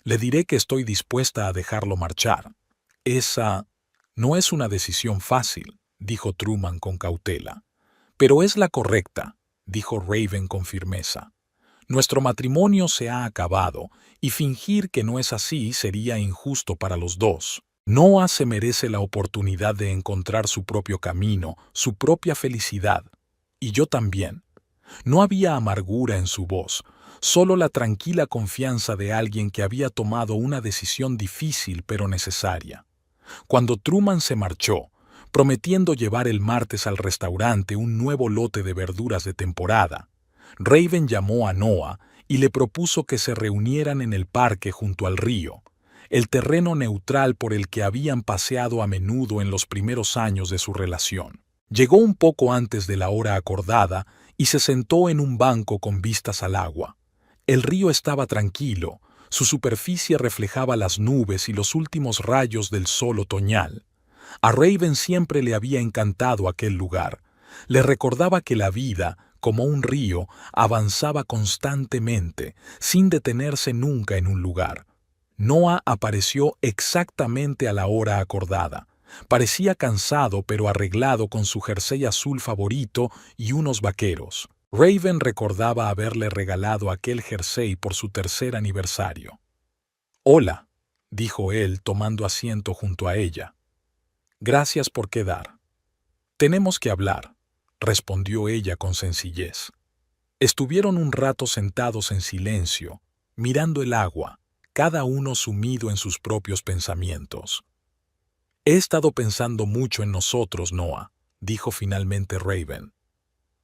Le diré que estoy dispuesta a dejarlo marchar». «Esa no es una decisión fácil», dijo Truman con cautela. «Pero es la correcta», dijo Raven con firmeza. «Nuestro matrimonio se ha acabado, y fingir que no es así sería injusto para los dos. Noah se merece la oportunidad de encontrar su propio camino, su propia felicidad. Y yo también». No había amargura en su voz, solo la tranquila confianza de alguien que había tomado una decisión difícil pero necesaria. Cuando Truman se marchó, prometiendo llevar el martes al restaurante un nuevo lote de verduras de temporada, Raven llamó a Noah y le propuso que se reunieran en el parque junto al río, el terreno neutral por el que habían paseado a menudo en los primeros años de su relación. Llegó un poco antes de la hora acordada y se sentó en un banco con vistas al agua. El río estaba tranquilo, su superficie reflejaba las nubes y los últimos rayos del sol otoñal. A Raven siempre le había encantado aquel lugar. Le recordaba que la vida, como un río, avanzaba constantemente, sin detenerse nunca en un lugar. Noah apareció exactamente a la hora acordada. Parecía cansado pero arreglado con su jersey azul favorito y unos vaqueros. Raven recordaba haberle regalado aquel jersey por su tercer aniversario. «Hola», dijo él tomando asiento junto a ella. «Gracias por quedar». «Tenemos que hablar», respondió ella con sencillez. Estuvieron un rato sentados en silencio, mirando el agua, cada uno sumido en sus propios pensamientos. «He estado pensando mucho en nosotros, Noah», dijo finalmente Raven,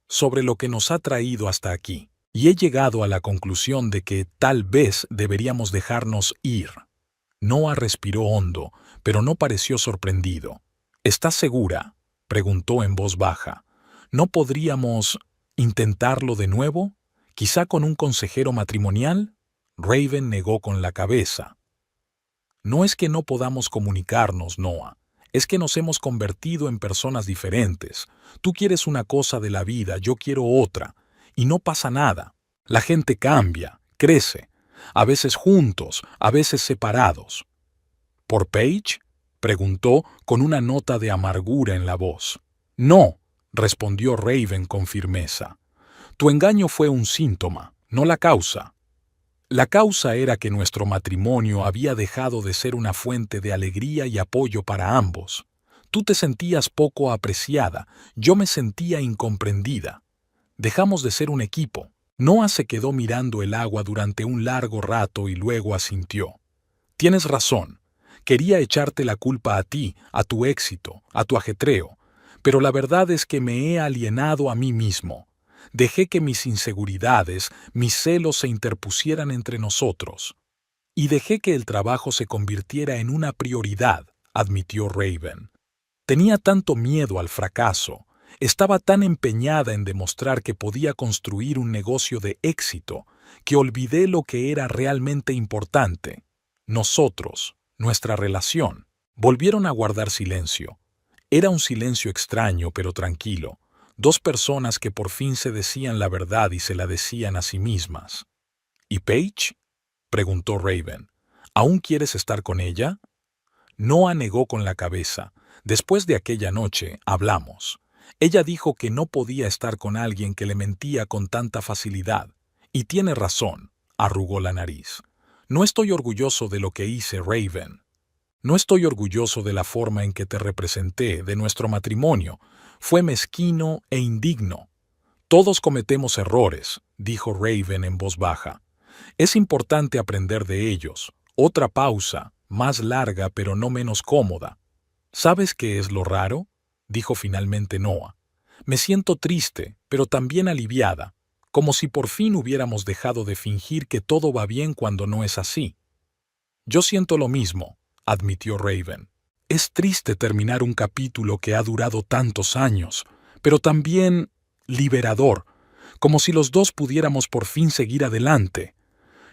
«sobre lo que nos ha traído hasta aquí, y he llegado a la conclusión de que tal vez deberíamos dejarnos ir». Noah respiró hondo, pero no pareció sorprendido. «¿Estás segura?», preguntó en voz baja. «¿No podríamos intentarlo de nuevo? ¿Quizá con un consejero matrimonial?» Raven negó con la cabeza. «No es que no podamos comunicarnos, Noah. Es que nos hemos convertido en personas diferentes. Tú quieres una cosa de la vida, yo quiero otra. Y no pasa nada. La gente cambia, crece. A veces juntos, a veces separados». «¿Por Paige?», preguntó con una nota de amargura en la voz. «No», respondió Raven con firmeza. «Tu engaño fue un síntoma, no la causa». La causa era que nuestro matrimonio había dejado de ser una fuente de alegría y apoyo para ambos. Tú te sentías poco apreciada, yo me sentía incomprendida. Dejamos de ser un equipo. Noah se quedó mirando el agua durante un largo rato y luego asintió. «Tienes razón. Quería echarte la culpa a ti, a tu éxito, a tu ajetreo, pero la verdad es que me he alienado a mí mismo. Dejé que mis inseguridades, mis celos se interpusieran entre nosotros. Y dejé que el trabajo se convirtiera en una prioridad», admitió Raven. «Tenía tanto miedo al fracaso, estaba tan empeñada en demostrar que podía construir un negocio de éxito, que olvidé lo que era realmente importante: nosotros». nuestra relación. Volvieron a guardar silencio. Era un silencio extraño pero tranquilo. Dos personas que por fin se decían la verdad y se la decían a sí mismas. ¿Y Paige?, preguntó Raven. ¿Aún quieres estar con ella? Noah negó con la cabeza. Después de aquella noche, hablamos. Ella dijo que no podía estar con alguien que le mentía con tanta facilidad. Y tiene razón, arrugó la nariz. No estoy orgulloso de lo que hice, Raven. No estoy orgulloso de la forma en que te representé, de nuestro matrimonio. Fue mezquino e indigno. Todos cometemos errores, dijo Raven en voz baja. Es importante aprender de ellos. Otra pausa, más larga pero no menos cómoda. ¿Sabes qué es lo raro?, dijo finalmente Noah. Me siento triste, pero también aliviada, como si por fin hubiéramos dejado de fingir que todo va bien cuando no es así. Yo siento lo mismo, admitió Raven. Es triste terminar un capítulo que ha durado tantos años, pero también liberador, como si los dos pudiéramos por fin seguir adelante.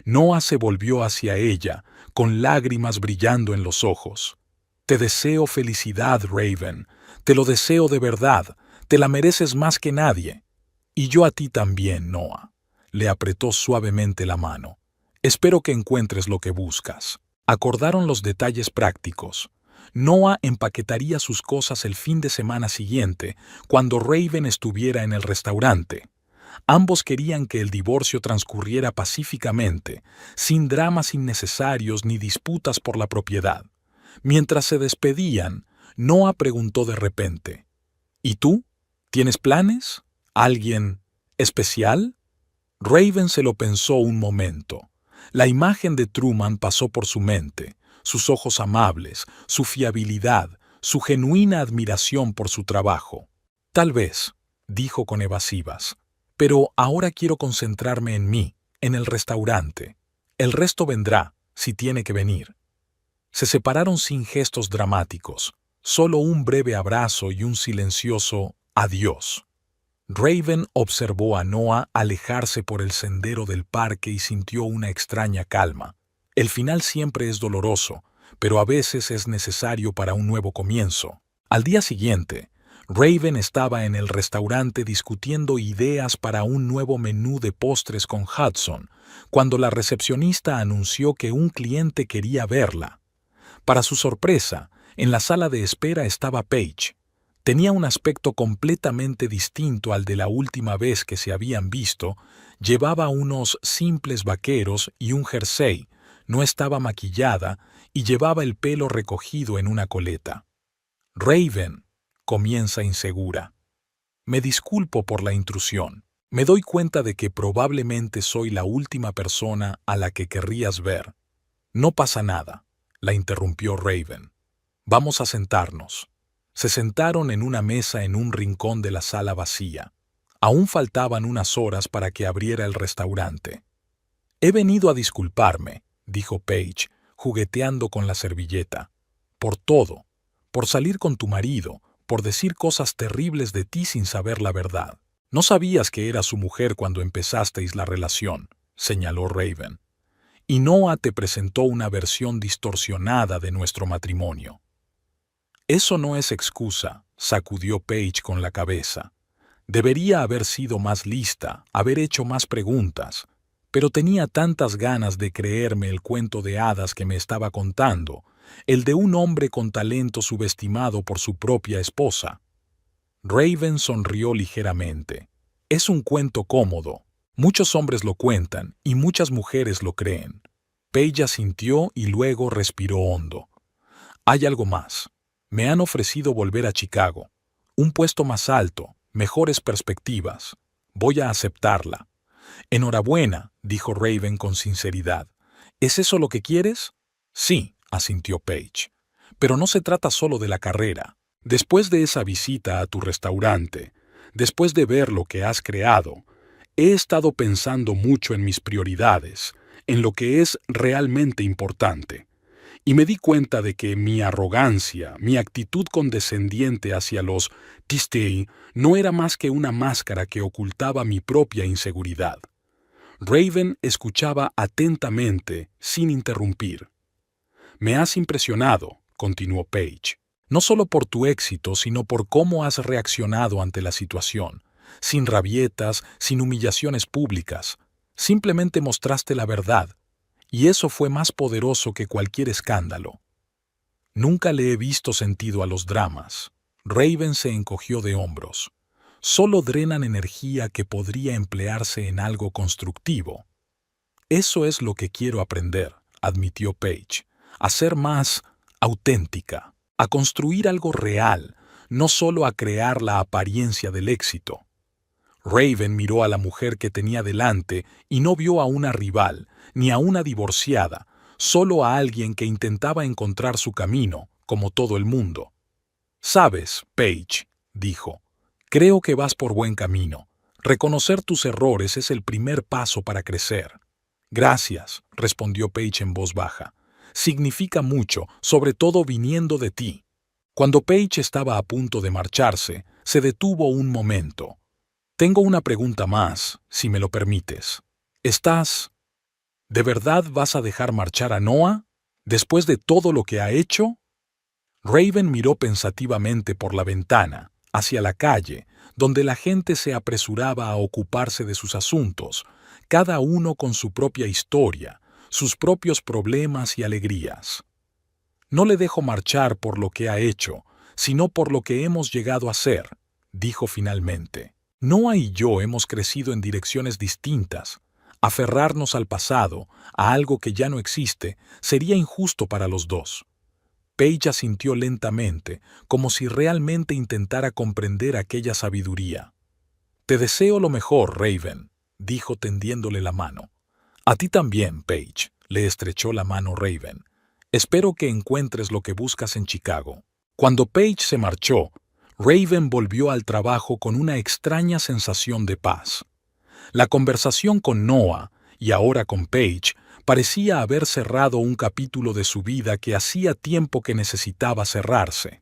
Noah se volvió hacia ella, con lágrimas brillando en los ojos. Te deseo felicidad, Raven. Te lo deseo de verdad. Te la mereces más que nadie. Y yo a ti también, Noah. Le apretó suavemente la mano. Espero que encuentres lo que buscas. Acordaron los detalles prácticos. Noah empaquetaría sus cosas el fin de semana siguiente, cuando Raven estuviera en el restaurante. Ambos querían que el divorcio transcurriera pacíficamente, sin dramas innecesarios ni disputas por la propiedad. Mientras se despedían, Noah preguntó de repente, ¿y tú? ¿Tienes planes? ¿Alguien especial? Raven se lo pensó un momento. La imagen de Truman pasó por su mente, sus ojos amables, su fiabilidad, su genuina admiración por su trabajo. Tal vez, dijo con evasivas, pero ahora quiero concentrarme en mí, en el restaurante. El resto vendrá, si tiene que venir. Se separaron sin gestos dramáticos, solo un breve abrazo y un silencioso adiós. Raven observó a Noah alejarse por el sendero del parque y sintió una extraña calma. El final siempre es doloroso, pero a veces es necesario para un nuevo comienzo. Al día siguiente, Raven estaba en el restaurante discutiendo ideas para un nuevo menú de postres con Hudson, cuando la recepcionista anunció que un cliente quería verla. Para su sorpresa, en la sala de espera estaba Paige. Tenía un aspecto completamente distinto al de la última vez que se habían visto. Llevaba unos simples vaqueros y un jersey, no estaba maquillada y llevaba el pelo recogido en una coleta. Raven, comienza insegura. Me disculpo por la intrusión. Me doy cuenta de que probablemente soy la última persona a la que querrías ver. No pasa nada, la interrumpió Raven. Vamos a sentarnos. Se sentaron en una mesa en un rincón de la sala vacía. Aún faltaban unas horas para que abriera el restaurante. He venido a disculparme, dijo Paige, jugueteando con la servilleta. Por todo. Por salir con tu marido, por decir cosas terribles de ti sin saber la verdad. No sabías que era su mujer cuando empezasteis la relación, señaló Raven. Y Noah te presentó una versión distorsionada de nuestro matrimonio. Eso no es excusa, sacudió Paige con la cabeza. Debería haber sido más lista, haber hecho más preguntas, pero tenía tantas ganas de creerme el cuento de hadas que me estaba contando, el de un hombre con talento subestimado por su propia esposa. Raven sonrió ligeramente. Es un cuento cómodo. Muchos hombres lo cuentan y muchas mujeres lo creen. Paige asintió y luego respiró hondo. Hay algo más. Me han ofrecido volver a Chicago. Un puesto más alto, mejores perspectivas. Voy a aceptarla. Enhorabuena, dijo Raven con sinceridad. ¿Es eso lo que quieres? Sí, asintió Paige. Pero no se trata solo de la carrera. Después de esa visita a tu restaurante, después de ver lo que has creado, he estado pensando mucho en mis prioridades, en lo que es realmente importante. Y me di cuenta de que mi arrogancia, mi actitud condescendiente hacia los Tistei no era más que una máscara que ocultaba mi propia inseguridad. Raven escuchaba atentamente, sin interrumpir. Me has impresionado, continuó Paige. No solo por tu éxito, sino por cómo has reaccionado ante la situación. Sin rabietas, sin humillaciones públicas. Simplemente mostraste la verdad. Y eso fue más poderoso que cualquier escándalo. Nunca le he visto sentido a los dramas. Raven se encogió de hombros. Solo drenan energía que podría emplearse en algo constructivo. Eso es lo que quiero aprender, admitió Paige. A ser más auténtica, a construir algo real, no solo a crear la apariencia del éxito. Raven miró a la mujer que tenía delante y no vio a una rival, ni a una divorciada, solo a alguien que intentaba encontrar su camino, como todo el mundo. «Sabes, Paige», dijo, «creo que vas por buen camino. Reconocer tus errores es el primer paso para crecer». «Gracias», respondió Paige en voz baja. «Significa mucho, sobre todo viniendo de ti». Cuando Paige estaba a punto de marcharse, se detuvo un momento. «Tengo una pregunta más, si me lo permites. ¿De verdad vas a dejar marchar a Noah? ¿Después de todo lo que ha hecho?» Raven miró pensativamente por la ventana, hacia la calle, donde la gente se apresuraba a ocuparse de sus asuntos, cada uno con su propia historia, sus propios problemas y alegrías. «No le dejo marchar por lo que ha hecho, sino por lo que hemos llegado a ser», dijo finalmente. «Noah y yo hemos crecido en direcciones distintas. Aferrarnos al pasado, a algo que ya no existe, sería injusto para los dos». Paige asintió lentamente, como si realmente intentara comprender aquella sabiduría. «Te deseo lo mejor, Raven», dijo tendiéndole la mano. «A ti también, Paige», le estrechó la mano Raven. «Espero que encuentres lo que buscas en Chicago». Cuando Paige se marchó, Raven volvió al trabajo con una extraña sensación de paz. La conversación con Noah, y ahora con Paige, parecía haber cerrado un capítulo de su vida que hacía tiempo que necesitaba cerrarse.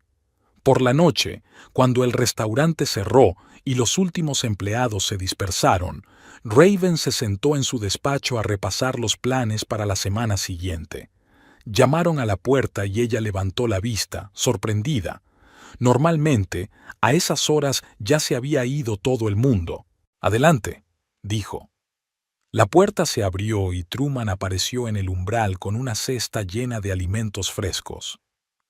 Por la noche, cuando el restaurante cerró y los últimos empleados se dispersaron, Raven se sentó en su despacho a repasar los planes para la semana siguiente. Llamaron a la puerta y ella levantó la vista, sorprendida. Normalmente, a esas horas ya se había ido todo el mundo. «Adelante», dijo. La puerta se abrió y Truman apareció en el umbral con una cesta llena de alimentos frescos.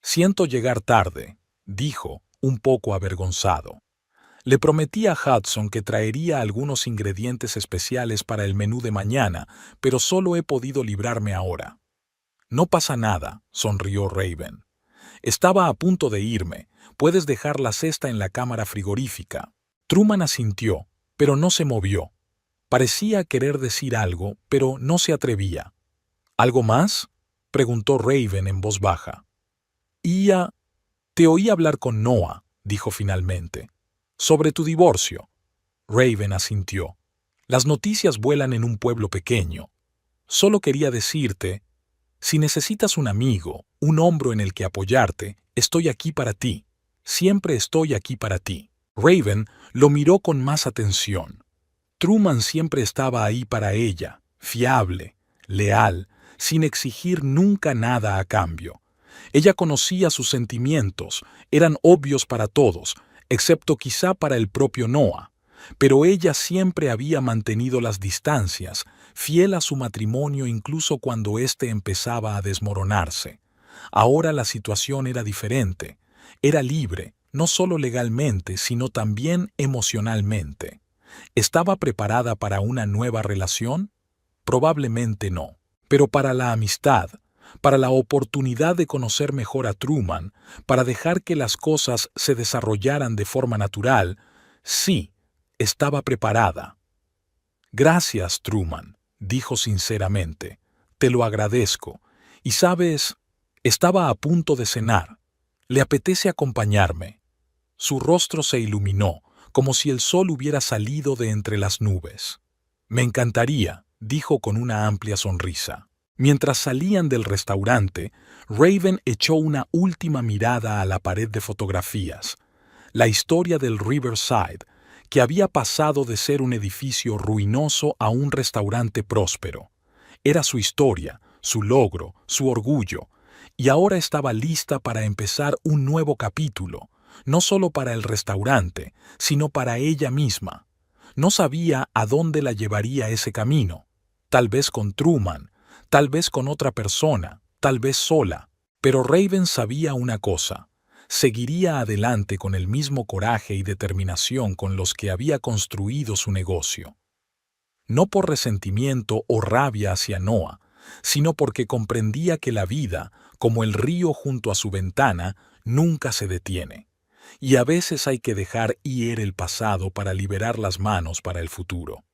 «Siento llegar tarde», dijo, un poco avergonzado. «Le prometí a Hudson que traería algunos ingredientes especiales para el menú de mañana, pero solo he podido librarme ahora». «No pasa nada», sonrió Raven. «Estaba a punto de irme. Puedes dejar la cesta en la cámara frigorífica». Truman asintió, pero no se movió. Parecía querer decir algo, pero no se atrevía. «¿Algo más?», preguntó Raven en voz baja. «Te oí hablar con Noah», dijo finalmente. «Sobre tu divorcio». Raven asintió. «Las noticias vuelan en un pueblo pequeño. Solo quería decirte, si necesitas un amigo, un hombro en el que apoyarte, estoy aquí para ti. Siempre estoy aquí para ti». Raven lo miró con más atención. Truman siempre estaba ahí para ella, fiable, leal, sin exigir nunca nada a cambio. Ella conocía sus sentimientos, eran obvios para todos, excepto quizá para el propio Noah, pero ella siempre había mantenido las distancias, fiel a su matrimonio incluso cuando éste empezaba a desmoronarse. Ahora la situación era diferente, era libre, no solo legalmente, sino también emocionalmente. ¿Estaba preparada para una nueva relación? Probablemente no. Pero para la amistad, para la oportunidad de conocer mejor a Truman, para dejar que las cosas se desarrollaran de forma natural, sí, estaba preparada. «Gracias, Truman», dijo sinceramente. «Te lo agradezco. Y sabes, estaba a punto de cenar. ¿Le apetece acompañarme?» Su rostro se iluminó, como si el sol hubiera salido de entre las nubes. «Me encantaría», dijo con una amplia sonrisa. Mientras salían del restaurante, Raven echó una última mirada a la pared de fotografías. La historia del Riverside, que había pasado de ser un edificio ruinoso a un restaurante próspero. Era su historia, su logro, su orgullo. y ahora estaba lista para empezar un nuevo capítulo, no solo para el restaurante, sino para ella misma. No sabía a dónde la llevaría ese camino. Tal vez con Truman, tal vez con otra persona, tal vez sola. Pero Raven sabía una cosa: seguiría adelante con el mismo coraje y determinación con los que había construido su negocio. No por resentimiento o rabia hacia Noah, sino porque comprendía que la vida, como el río junto a su ventana, nunca se detiene. Y a veces hay que dejar ir el pasado para liberar las manos para el futuro.